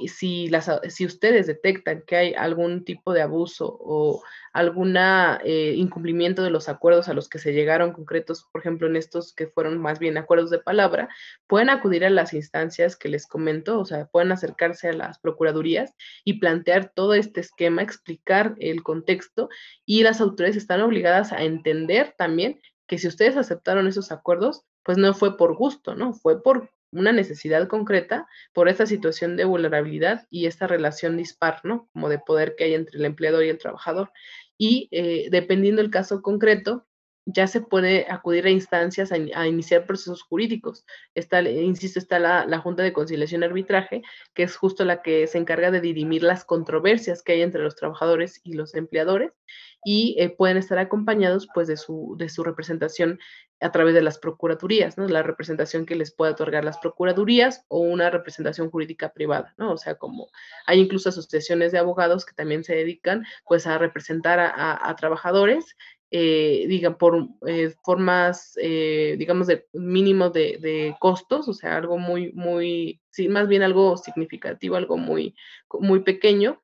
ustedes detectan que hay algún tipo de abuso o alguna incumplimiento de los acuerdos a los que se llegaron concretos, por ejemplo, en estos que fueron más bien acuerdos de palabra, pueden acudir a las instancias que les comento, o sea, pueden acercarse a las procuradurías y plantear todo este esquema, explicar el contexto, y las autoridades están obligadas a entender también que si ustedes aceptaron esos acuerdos, pues no fue por gusto, ¿no? Fue por una necesidad concreta, por esta situación de vulnerabilidad y esta relación dispar, ¿no? Como de poder que hay entre el empleador y el trabajador. Y dependiendo del caso concreto, ya se puede acudir a instancias a iniciar procesos jurídicos. Insisto, está la Junta de Conciliación y Arbitraje, que es justo la que se encarga de dirimir las controversias que hay entre los trabajadores y los empleadores, y pueden estar acompañados pues de su representación a través de las procuradurías, ¿no? La representación que les puede otorgar las procuradurías o una representación jurídica privada, ¿no? O sea, como hay incluso asociaciones de abogados que también se dedican pues a representar a trabajadores, digan, por formas, digamos, de mínimo de costos, o sea, algo muy, sí, más bien algo significativo, algo muy pequeño,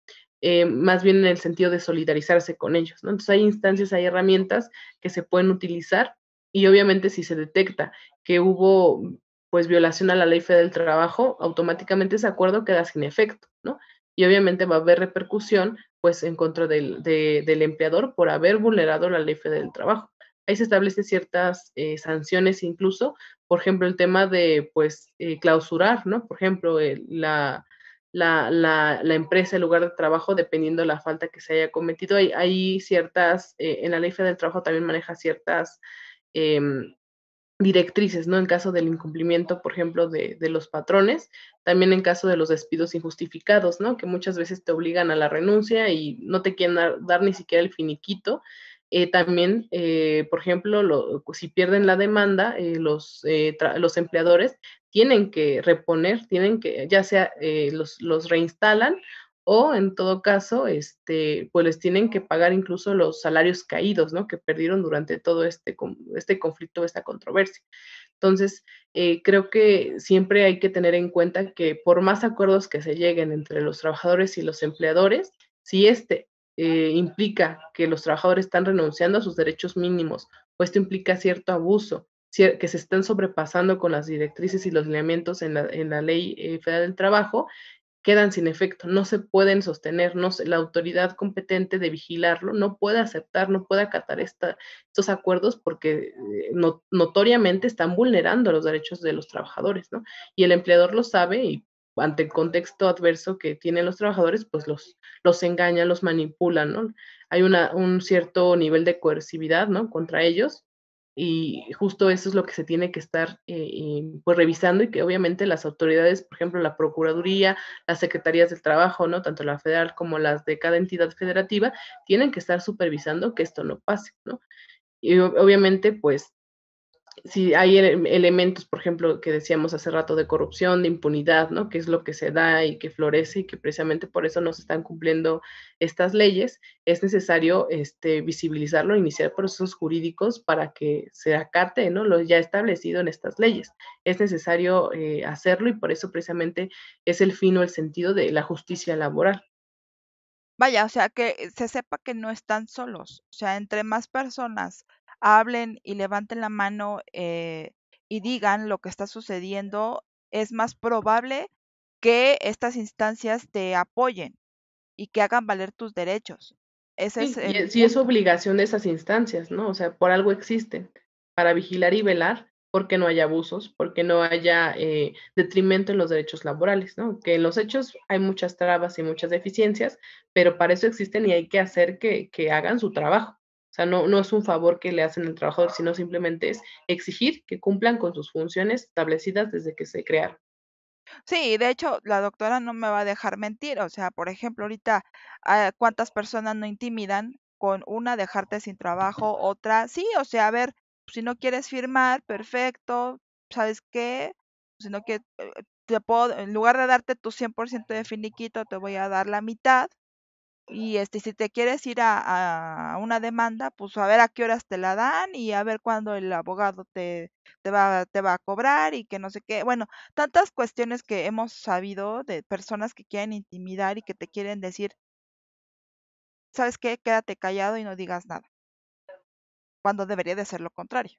más bien en el sentido de solidarizarse con ellos, ¿no? Entonces hay instancias, hay herramientas que se pueden utilizar, y obviamente si se detecta que hubo pues violación a la Ley Federal del Trabajo, automáticamente ese acuerdo queda sin efecto, ¿no? Y obviamente va a haber repercusión pues en contra del empleador por haber vulnerado la Ley Federal del Trabajo. Ahí se establecen ciertas sanciones incluso, por ejemplo, el tema de pues clausurar, ¿no? Por ejemplo, la empresa, el lugar de trabajo, dependiendo de la falta que se haya cometido. Hay ciertas, en la Ley Federal del Trabajo también maneja ciertas eh, directrices, ¿no? En caso del incumplimiento, por ejemplo, de los patrones, también en caso de los despidos injustificados, ¿no? Que muchas veces te obligan a la renuncia y no te quieren dar ni siquiera el finiquito. También, por ejemplo, si pierden la demanda, los empleadores tienen que reponer, tienen que, ya sea los reinstalan, o en todo caso, pues les tienen que pagar incluso los salarios caídos, ¿no? Que perdieron durante todo este conflicto, esta controversia. Entonces, creo que siempre hay que tener en cuenta que por más acuerdos que se lleguen entre los trabajadores y los empleadores, si implica que los trabajadores están renunciando a sus derechos mínimos, o esto implica cierto abuso, que se están sobrepasando con las directrices y los lineamientos en la Ley Federal del Trabajo, quedan sin efecto, no se pueden sostener, la autoridad competente de vigilarlo no puede aceptar, no puede acatar estos acuerdos, porque notoriamente están vulnerando los derechos de los trabajadores, ¿no? Y el empleador lo sabe, y ante el contexto adverso que tienen los trabajadores, pues los engañan, los manipulan, ¿no? Hay un cierto nivel de coercividad, ¿no? Contra ellos, y justo eso es lo que se tiene que estar pues revisando, y que obviamente las autoridades, por ejemplo, la Procuraduría, las Secretarías del Trabajo, ¿no? Tanto la federal como las de cada entidad federativa, tienen que estar supervisando que esto no pase, ¿no? Y obviamente, pues, si hay elementos, por ejemplo, que decíamos hace rato, de corrupción, de impunidad, ¿no? Que es lo que se da y que florece, y que precisamente por eso no se están cumpliendo estas leyes, es necesario visibilizarlo, iniciar procesos jurídicos para que se acate, ¿no? Lo ya establecido en estas leyes. Es necesario hacerlo, y por eso precisamente es el fin o el sentido de la justicia laboral. Vaya, o sea, que se sepa que no están solos. O sea, entre más personas hablen y levanten la mano y digan lo que está sucediendo, es más probable que estas instancias te apoyen y que hagan valer tus derechos. Ese es Sí, el sí es punto. obligación de esas instancias, ¿no? O sea, por algo existen, para vigilar y velar porque no haya abusos, porque no haya detrimento en los derechos laborales, ¿no? Que en los hechos hay muchas trabas y muchas deficiencias, pero para eso existen, y hay que hacer que hagan su trabajo. O sea, no es un favor que le hacen al trabajador, sino simplemente es exigir que cumplan con sus funciones establecidas desde que se crearon. Sí, de hecho, la doctora no me va a dejar mentir. O sea, por ejemplo, ahorita, ¿cuántas personas no intimidan con una dejarte sin trabajo, otra? Sí, o sea, a ver, si no quieres firmar, perfecto. ¿Sabes qué? Si no quieres, te puedo, en lugar de darte tu 100% de finiquito, te voy a dar la mitad. Y si te quieres ir a una demanda, pues a ver a qué horas te la dan y a ver cuándo el abogado te va a cobrar y que no sé qué. Bueno, tantas cuestiones que hemos sabido de personas que quieren intimidar y que te quieren decir, ¿sabes qué? Quédate callado y no digas nada, cuando debería de ser lo contrario.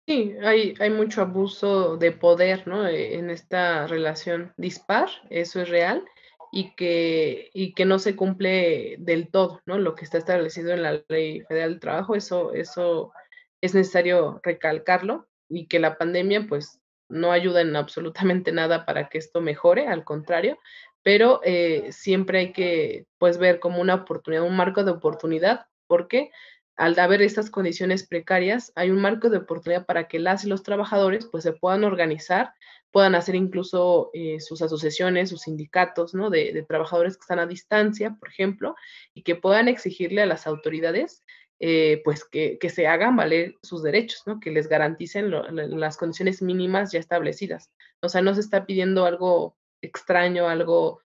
Sí, hay mucho abuso de poder, ¿no? En esta relación dispar, eso es real, y que no se cumple del todo, ¿no? Lo que está establecido en la Ley Federal del Trabajo, eso es necesario recalcarlo, y que la pandemia, pues, no ayuda en absolutamente nada para que esto mejore, al contrario, pero siempre hay que, pues, ver como una oportunidad, un marco de oportunidad, porque al haber estas condiciones precarias, hay un marco de oportunidad para que las y los trabajadores pues se puedan organizar, puedan hacer incluso sus asociaciones, sus sindicatos, ¿no? De trabajadores que están a distancia, por ejemplo, y que puedan exigirle a las autoridades pues que se hagan valer sus derechos, ¿no? Que les garanticen las condiciones mínimas ya establecidas. O sea, no se está pidiendo algo extraño, algo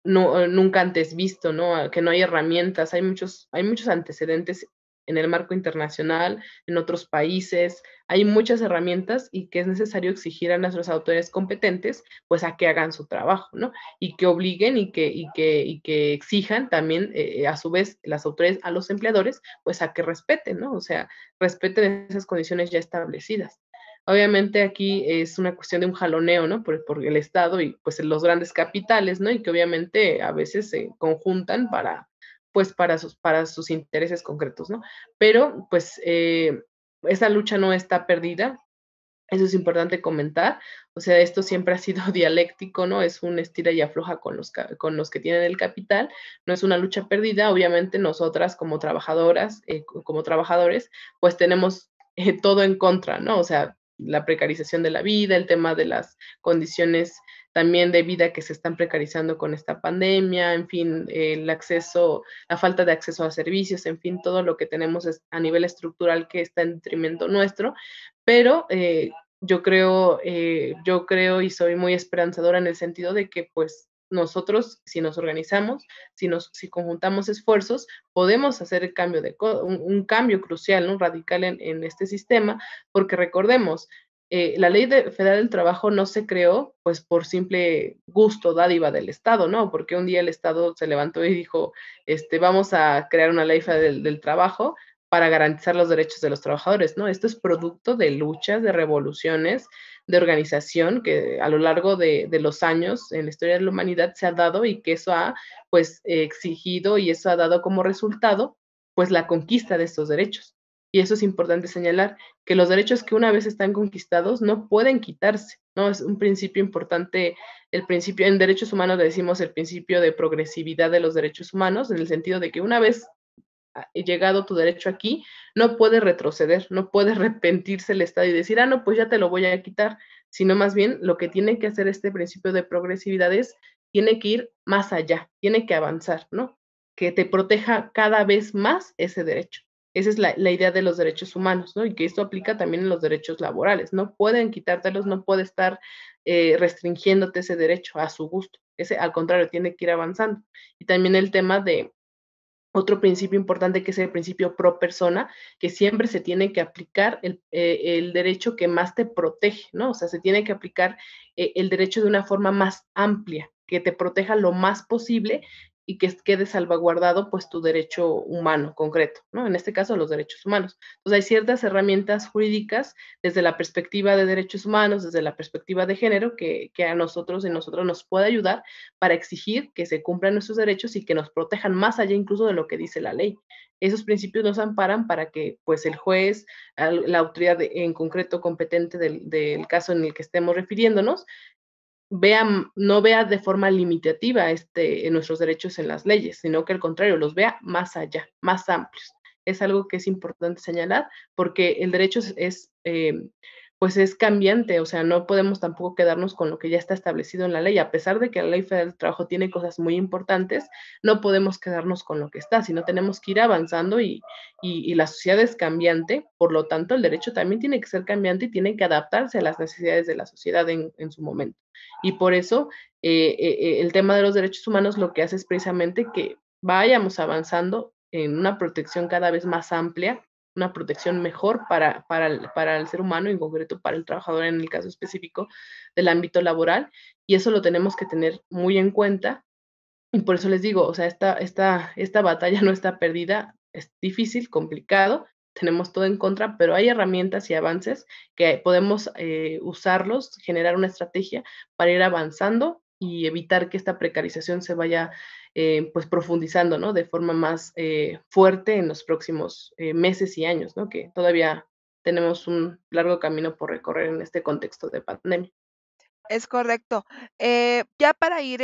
no, nunca antes visto, ¿no? Que no hay herramientas, hay muchos antecedentes en el marco internacional, en otros países, hay muchas herramientas y que es necesario exigir a nuestras autoridades competentes, pues a que hagan su trabajo, ¿no? Y que obliguen y que exijan también, a su vez, las autoridades a los empleadores, pues a que respeten, ¿no? O sea, respeten esas condiciones ya establecidas. Obviamente aquí es una cuestión de un jaloneo, ¿no? Por el Estado y pues los grandes capitales, ¿no? Y que obviamente a veces se conjuntan pues para sus intereses concretos, ¿no? Pero pues esa lucha no está perdida, eso es importante comentar, o sea, esto siempre ha sido dialéctico, ¿no? Es un estira y afloja con los que tienen el capital, no es una lucha perdida, obviamente nosotras como trabajadoras, como trabajadores, pues tenemos todo en contra, ¿no? O sea, la precarización de la vida, el tema de las condiciones también de vida que se están precarizando con esta pandemia, en fin, el acceso, la falta de acceso a servicios, en fin, todo lo que tenemos a nivel estructural que está en detrimento nuestro, pero yo creo y soy muy esperanzadora en el sentido de que pues nosotros, si nos organizamos, si conjuntamos esfuerzos, podemos hacer el cambio un cambio crucial, ¿no? Radical en este sistema, porque recordemos, la Ley Federal del Trabajo no se creó pues por simple gusto, dádiva del Estado, ¿no? Porque un día el Estado se levantó y dijo, vamos a crear una Ley Federal del Trabajo para garantizar los derechos de los trabajadores, ¿no? Esto es producto de luchas, de revoluciones, de organización que a lo largo de los años en la historia de la humanidad se ha dado y que eso ha, pues, exigido y eso ha dado como resultado, pues, la conquista de estos derechos. Y eso es importante señalar, que los derechos que una vez están conquistados no pueden quitarse, ¿no? Es un principio importante, el principio, en derechos humanos le decimos el principio de progresividad de los derechos humanos, en el sentido de que una vez llegado tu derecho aquí, no puede retroceder, no puede arrepentirse el Estado y decir, ah, no, pues ya te lo voy a quitar, sino más bien lo que tiene que hacer este principio de progresividad es, tiene que ir más allá, tiene que avanzar, ¿no? Que te proteja cada vez más ese derecho. Esa es la idea de los derechos humanos, ¿no? Y que esto aplica también en los derechos laborales. No pueden quitártelos, no puede estar restringiéndote ese derecho a su gusto. Ese, al contrario, tiene que ir avanzando. Y también el tema de otro principio importante que es el principio pro persona, que siempre se tiene que aplicar el derecho que más te protege, ¿no? O sea, se tiene que aplicar el derecho de una forma más amplia, que te proteja lo más posible y que quede salvaguardado pues tu derecho humano concreto, ¿no? En este caso los derechos humanos. Entonces hay ciertas herramientas jurídicas desde la perspectiva de derechos humanos, desde la perspectiva de género, que a nosotros y nosotros nos puede ayudar para exigir que se cumplan nuestros derechos y que nos protejan más allá incluso de lo que dice la ley. Esos principios nos amparan para que pues el juez, la autoridad en concreto competente del caso en el que estemos refiriéndonos, no vea de forma limitativa en nuestros derechos en las leyes, sino que al contrario, los vea más allá, más amplios. Es algo que es importante señalar porque el derecho es pues es cambiante, o sea, no podemos tampoco quedarnos con lo que ya está establecido en la ley, a pesar de que la Ley Federal del Trabajo tiene cosas muy importantes, no podemos quedarnos con lo que está, sino tenemos que ir avanzando y la sociedad es cambiante, por lo tanto el derecho también tiene que ser cambiante y tiene que adaptarse a las necesidades de la sociedad en su momento. Y por eso el tema de los derechos humanos lo que hace es precisamente que vayamos avanzando en una protección cada vez más amplia, una protección mejor para el ser humano, en concreto para el trabajador en el caso específico del ámbito laboral, y eso lo tenemos que tener muy en cuenta. Y por eso les digo, o sea, esta batalla no está perdida, es difícil, complicado, tenemos todo en contra, pero hay herramientas y avances que podemos usarlos, generar una estrategia para ir avanzando y evitar que esta precarización se vaya pues profundizando, ¿no? De forma más fuerte en los próximos meses y años, ¿no? Que todavía tenemos un largo camino por recorrer en este contexto de pandemia. Es correcto. Ya para ir,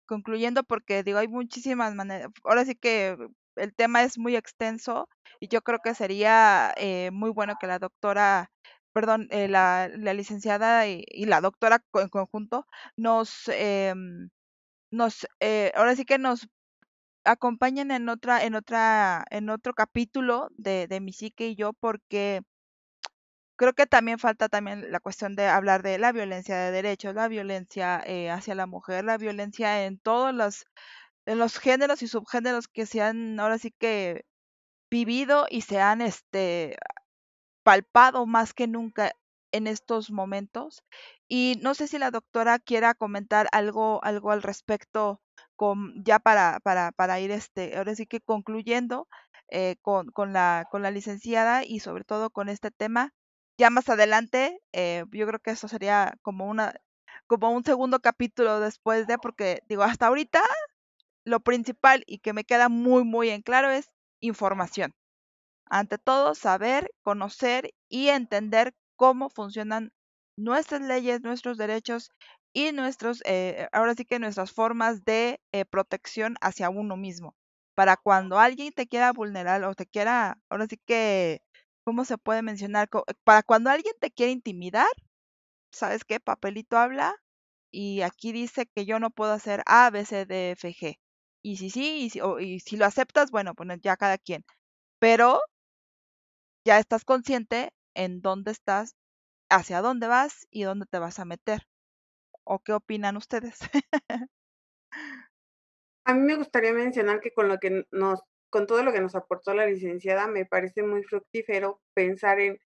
concluyendo, porque digo, hay muchísimas maneras, ahora sí que el tema es muy extenso y yo creo que sería muy bueno que la doctora, perdón, la licenciada y la doctora en conjunto ahora sí que nos acompañen en otro capítulo de Mi Psique y Yo, porque creo que también falta también la cuestión de hablar de la violencia de derechos, la violencia hacia la mujer, la violencia en los géneros y subgéneros que se han ahora sí que vivido y se han palpado más que nunca en estos momentos. Y no sé si la doctora quiera comentar algo al respecto ya para ir ahora sí que concluyendo con la licenciada y sobre todo con este tema. Ya más adelante, yo creo que eso sería como un segundo capítulo después porque digo, hasta ahorita lo principal y que me queda muy, muy en claro es información. Ante todo, saber, conocer y entender cómo funcionan nuestras leyes, nuestros derechos y ahora sí que nuestras formas de protección hacia uno mismo. Para cuando alguien te quiera vulnerar o te quiera, ahora sí que, ¿cómo se puede mencionar? Para cuando alguien te quiere intimidar, ¿sabes qué? Papelito habla y aquí dice que yo no puedo hacer A, B, C, D, F, G. Y si sí, y si lo aceptas, bueno, pues ya cada quien. Pero ya estás consciente en dónde estás, hacia dónde vas y dónde te vas a meter. ¿O qué opinan ustedes? A mí me gustaría mencionar que con todo lo que nos aportó la licenciada, me parece muy fructífero pensar en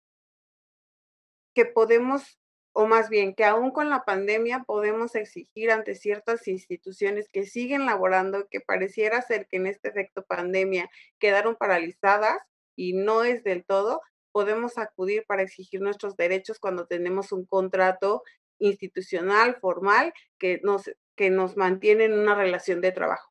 que podemos, o más bien, que aún con la pandemia podemos exigir ante ciertas instituciones que siguen laborando, que pareciera ser que en este efecto pandemia quedaron paralizadas y no es del todo, podemos acudir para exigir nuestros derechos cuando tenemos un contrato institucional, formal, que nos mantiene en una relación de trabajo.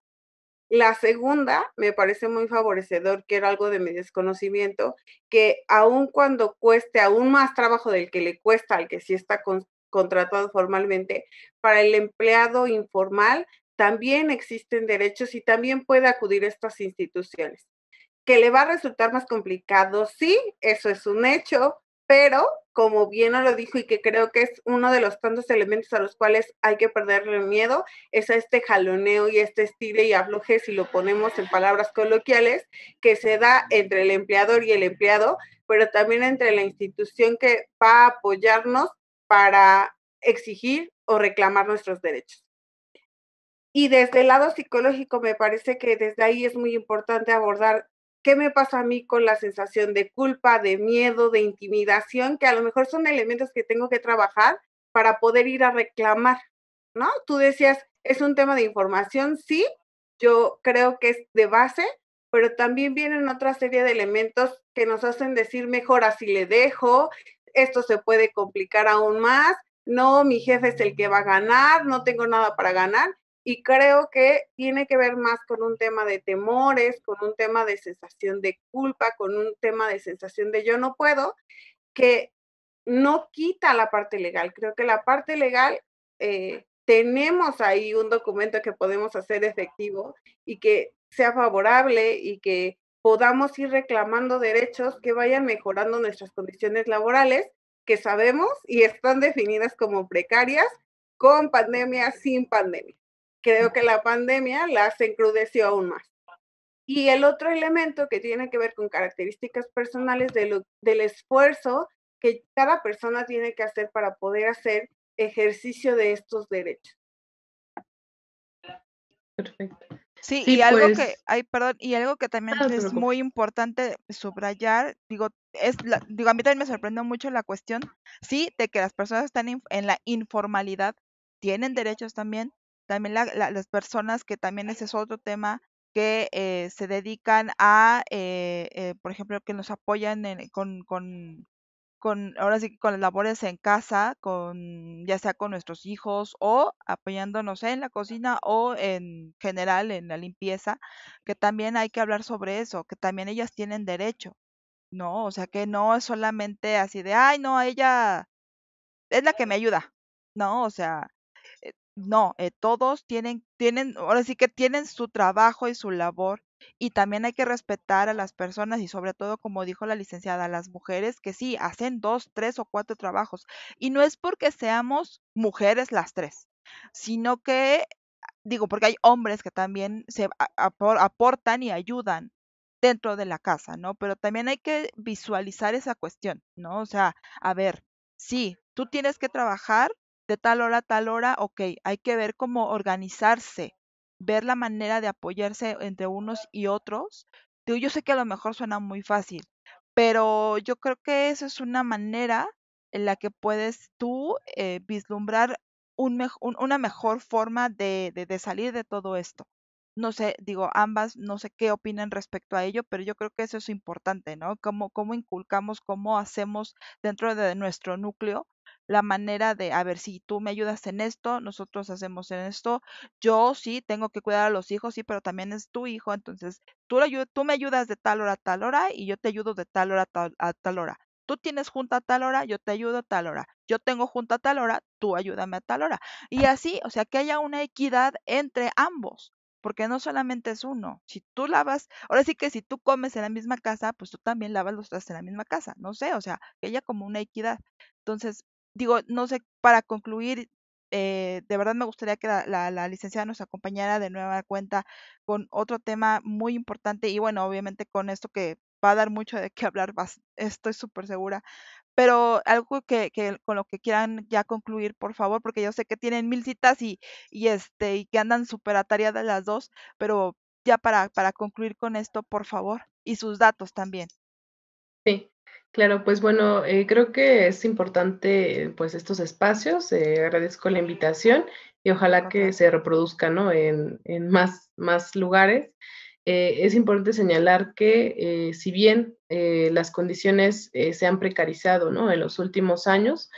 La segunda, me parece muy favorecedor, que era algo de mi desconocimiento, que aun cuando cueste aún más trabajo del que le cuesta al que sí está contratado formalmente, para el empleado informal también existen derechos y también puede acudir a estas instituciones. ¿Que le va a resultar más complicado? Sí, eso es un hecho, pero como bien nos lo dijo y que creo que es uno de los tantos elementos a los cuales hay que perderle miedo, es a este jaloneo y este estire y afloje, si lo ponemos en palabras coloquiales, que se da entre el empleador y el empleado, pero también entre la institución que va a apoyarnos para exigir o reclamar nuestros derechos. Y desde el lado psicológico, me parece que desde ahí es muy importante abordar qué me pasa a mí con la sensación de culpa, de miedo, de intimidación, que a lo mejor son elementos que tengo que trabajar para poder ir a reclamar, ¿no? Tú decías, es un tema de información, sí, yo creo que es de base, pero también vienen otra serie de elementos que nos hacen decir, mejor así le dejo, esto se puede complicar aún más, no, mi jefe es el que va a ganar, no tengo nada para ganar, y creo que tiene que ver más con un tema de temores, con un tema de sensación de culpa, con un tema de sensación de yo no puedo, que no quita la parte legal. Creo que la parte legal, tenemos ahí un documento que podemos hacer efectivo y que sea favorable y que podamos ir reclamando derechos que vayan mejorando nuestras condiciones laborales, que sabemos y están definidas como precarias, con pandemia, sin pandemia. Creo que la pandemia las encrudeció aún más. Y el otro elemento que tiene que ver con características personales del esfuerzo que cada persona tiene que hacer para poder hacer ejercicio de estos derechos. Perfecto. Sí, Sí, y algo que, pues, perdón, y algo que también no te es preocupes. muy importante subrayar, digo, digo, a mí también me sorprendió mucho la cuestión, sí, de que las personas que están en la informalidad tienen derechos también las personas que también ese es otro tema, que se dedican a, por ejemplo, que nos apoyan ahora sí que con las labores en casa, ya sea con nuestros hijos o apoyándonos en la cocina o en general en la limpieza, que también hay que hablar sobre eso, que también ellas tienen derecho, ¿no? O sea, que no es solamente así de, ay, no, ella es la que me ayuda, ¿no? O sea, no, todos ahora sí que tienen su trabajo y su labor, y también hay que respetar a las personas y sobre todo, como dijo la licenciada, a las mujeres que sí, hacen 2, 3 o 4 trabajos. Y no es porque seamos mujeres las tres, sino que, digo, porque hay hombres que también aportan y ayudan dentro de la casa, ¿no? Pero también hay que visualizar esa cuestión, ¿no? O sea, a ver, sí, tú tienes que trabajar de tal hora a tal hora, ok, hay que ver cómo organizarse, ver la manera de apoyarse entre unos y otros. Digo, yo sé que a lo mejor suena muy fácil, pero yo creo que eso es una manera en la que puedes tú vislumbrar una mejor forma de salir de todo esto. No sé, digo, ambas, no sé qué opinan respecto a ello, pero yo creo que eso es importante, ¿no? Cómo inculcamos, cómo hacemos dentro de nuestro núcleo la manera de, a ver, si tú me ayudas en esto, nosotros hacemos en esto, yo sí tengo que cuidar a los hijos, sí, pero también es tu hijo, entonces tú me ayudas de tal hora a tal hora y yo te ayudo de tal hora a tal hora. Tú tienes junta a tal hora, yo te ayudo a tal hora. Yo tengo junta a tal hora, tú ayúdame a tal hora. Y así, o sea, que haya una equidad entre ambos, porque no solamente es uno. Si tú lavas, ahora sí que si tú comes en la misma casa, pues tú también lavas los trastes en la misma casa. No sé, o sea, que haya como una equidad. Entonces, digo, no sé, para concluir, de verdad me gustaría que la licenciada nos acompañara de nueva cuenta con otro tema muy importante y bueno, obviamente con esto que va a dar mucho de qué hablar, estoy súper segura, pero algo que con lo que quieran ya concluir, por favor, porque yo sé que tienen 1000 citas y que andan súper atareadas las dos, pero ya para concluir con esto, por favor, y sus datos también. Sí, claro, pues bueno, creo que es importante, pues estos espacios, agradezco la invitación y Al ojalá que contrario. se reproduzca, ¿no? En más lugares. Es importante señalar que si bien las condiciones se han precarizado, ¿no? En los últimos años,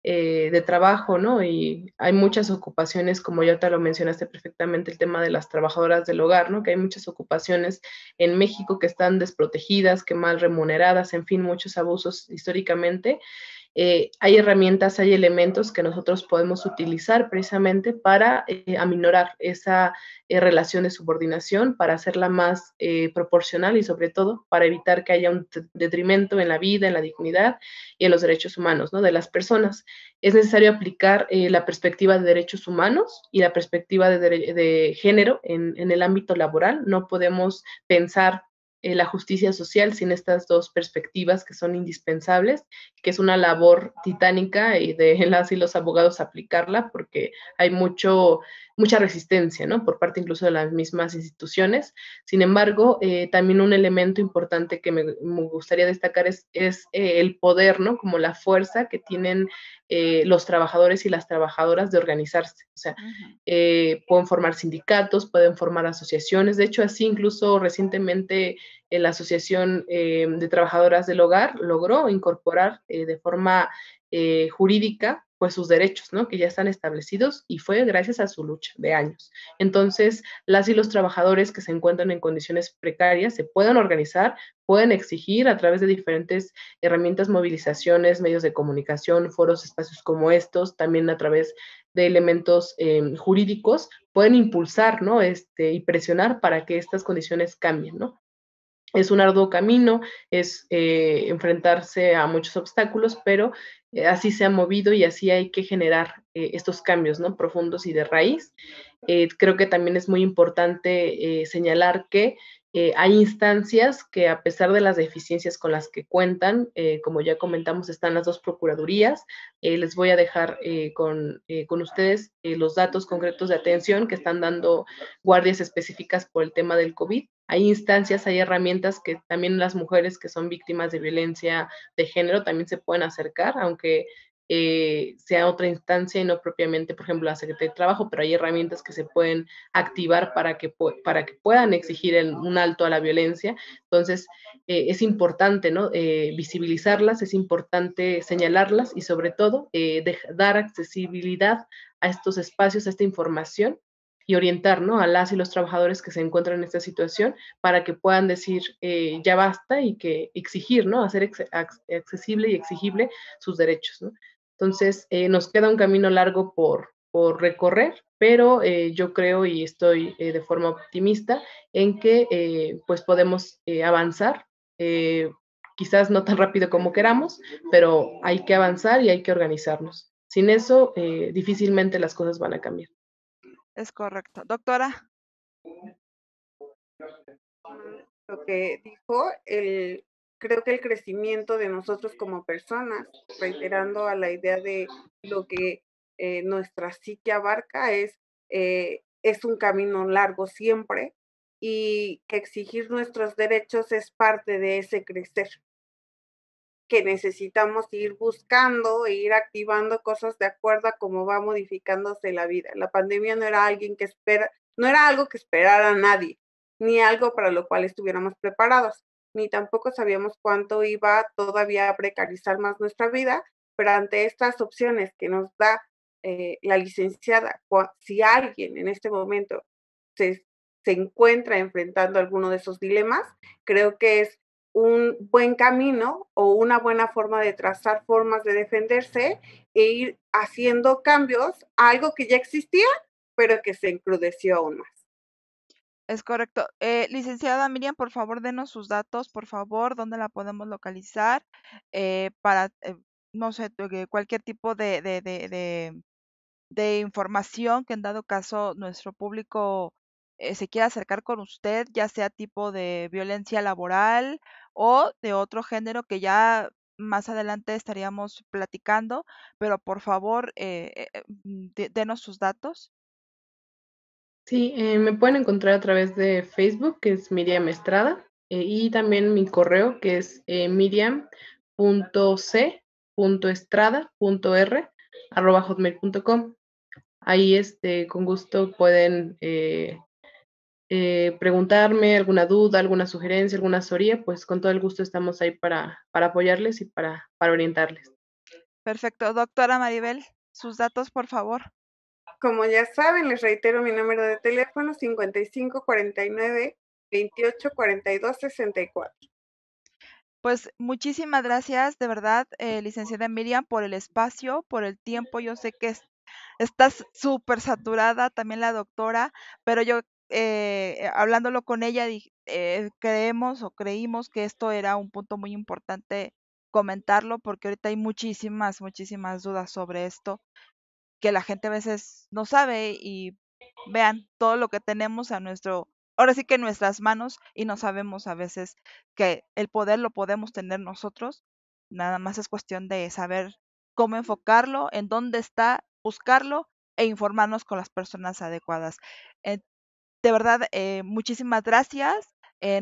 de trabajo, ¿no? Y hay muchas ocupaciones, como ya te lo mencionaste perfectamente, el tema de las trabajadoras del hogar, ¿no? Que hay muchas ocupaciones en México que están desprotegidas, que mal remuneradas, en fin, muchos abusos históricamente. Hay herramientas, hay elementos que nosotros podemos utilizar precisamente para aminorar esa relación de subordinación, para hacerla más proporcional y sobre todo para evitar que haya un detrimento en la vida, en la dignidad y en los derechos humanos, ¿no? De las personas. Es necesario aplicar la perspectiva de derechos humanos y la perspectiva de género en el ámbito laboral. No podemos pensar la justicia social sin estas dos perspectivas que son indispensables, que es una labor titánica y de las y los abogados aplicarla porque hay mucha resistencia, ¿no? Por parte incluso de las mismas instituciones. Sin embargo, también un elemento importante que me gustaría destacar es el poder, ¿no? Como la fuerza que tienen los trabajadores y las trabajadoras de organizarse. O sea, Ujú. pueden formar sindicatos, pueden formar asociaciones. De hecho, así incluso recientemente la Asociación de Trabajadoras del Hogar logró incorporar de forma jurídica pues sus derechos, ¿no? Que ya están establecidos y fue gracias a su lucha de años. Entonces, las y los trabajadores que se encuentran en condiciones precarias se pueden organizar, pueden exigir a través de diferentes herramientas, movilizaciones, medios de comunicación, foros, espacios como estos, también a través de elementos jurídicos, pueden impulsar, ¿no? Y presionar para que estas condiciones cambien, ¿no? Es un arduo camino, es enfrentarse a muchos obstáculos, pero así se ha movido y así hay que generar estos cambios, ¿no? Profundos y de raíz. Creo que también es muy importante señalar que hay instancias que a pesar de las deficiencias con las que cuentan, como ya comentamos, están las dos procuradurías. Les voy a dejar con ustedes los datos concretos de atención que están dando guardias específicas por el tema del COVID. Hay instancias, hay herramientas que también las mujeres que son víctimas de violencia de género también se pueden acercar, aunque sea otra instancia y no propiamente, por ejemplo, la Secretaría de Trabajo, pero hay herramientas que se pueden activar para que puedan exigir un alto a la violencia. Entonces, es importante, ¿no? Visibilizarlas, es importante señalarlas y sobre todo dar accesibilidad a estos espacios, a esta información y orientar, ¿no? A las y los trabajadores que se encuentran en esta situación para que puedan decir ya basta y que exigir, ¿no? Hacer accesible y exigible sus derechos, ¿no? Entonces, nos queda un camino largo por recorrer, pero yo creo y estoy de forma optimista en que pues podemos avanzar, quizás no tan rápido como queramos, pero hay que avanzar y hay que organizarnos. Sin eso, difícilmente las cosas van a cambiar. Es correcto. Doctora. Lo que dijo, creo que el crecimiento de nosotros como personas, reiterando a la idea de lo que nuestra psique abarca, es un camino largo siempre y que exigir nuestros derechos es parte de ese crecer, que necesitamos ir buscando e ir activando cosas de acuerdo a cómo va modificándose la vida. La pandemia no era no era algo que esperara a nadie, ni algo para lo cual estuviéramos preparados, ni tampoco sabíamos cuánto iba todavía a precarizar más nuestra vida, pero ante estas opciones que nos da la licenciada, si alguien en este momento se, se encuentra enfrentando alguno de esos dilemas, creo que es un buen camino o una buena forma de trazar formas de defenderse e ir haciendo cambios a algo que ya existía, pero que se encrudeció aún más. Es correcto. Licenciada Miriam, por favor, denos sus datos, por favor, dónde la podemos localizar para, no sé, cualquier tipo de información que en dado caso nuestro público se quiera acercar con usted, ya sea tipo de violencia laboral o de otro género que ya más adelante estaríamos platicando, pero por favor, denos sus datos. Sí, me pueden encontrar a través de Facebook, que es Miriam Estrada, y también mi correo, que es miriam.c.estrada.r@hotmail.com. Ahí, con gusto pueden preguntarme alguna duda, alguna sugerencia, alguna asesoría, pues con todo el gusto estamos ahí para apoyarles y para orientarles. Perfecto. Doctora Maribel, sus datos, por favor. Como ya saben, les reitero mi número de teléfono 55 49 28 42 64. Pues muchísimas gracias, de verdad, licenciada Miriam, por el espacio, por el tiempo. Yo sé que estás súper saturada, también la doctora, pero yo hablándolo con ella, creemos o creímos que esto era un punto muy importante comentarlo, porque ahorita hay muchísimas dudas sobre esto que la gente a veces no sabe y vean todo lo que tenemos a ahora sí que en nuestras manos y no sabemos a veces que el poder lo podemos tener nosotros. Nada más es cuestión de saber cómo enfocarlo, en dónde está, buscarlo e informarnos con las personas adecuadas. Eh, de verdad, muchísimas gracias.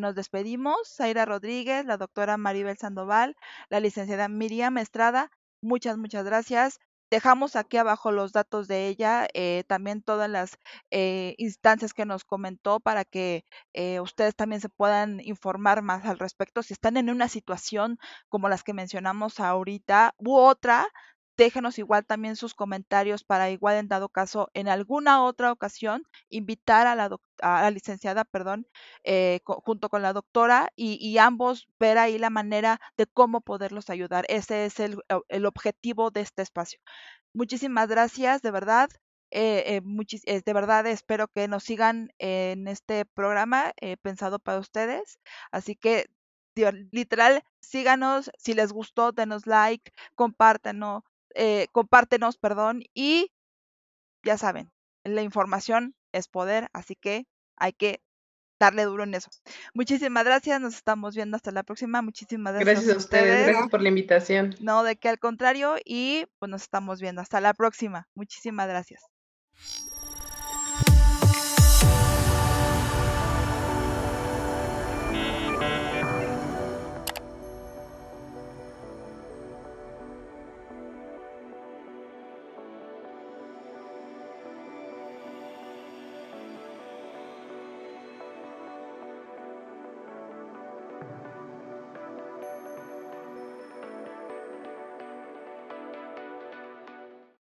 Nos despedimos. Zaira Rodríguez, la doctora Maribel Sandoval, la licenciada Miriam Estrada. Muchas gracias. Dejamos aquí abajo los datos de ella, también todas las instancias que nos comentó para que ustedes también se puedan informar más al respecto. Si están en una situación como las que mencionamos ahorita u otra, déjenos igual también sus comentarios para igual en dado caso en alguna otra ocasión invitar a la licenciada, perdón, junto con la doctora y ambos ver ahí la manera de cómo poderlos ayudar. Ese es el objetivo de este espacio. Muchísimas gracias, de verdad. de verdad espero que nos sigan en este programa pensado para ustedes. Así que, literal, síganos. Si les gustó, denos like, compártenos, perdón, y ya saben, la información es poder, así que hay que darle duro en eso. Muchísimas gracias, nos estamos viendo hasta la próxima. Muchísimas Gracias a ustedes, gracias por la invitación. No, de que al contrario, y pues nos estamos viendo. Hasta la próxima. Muchísimas gracias.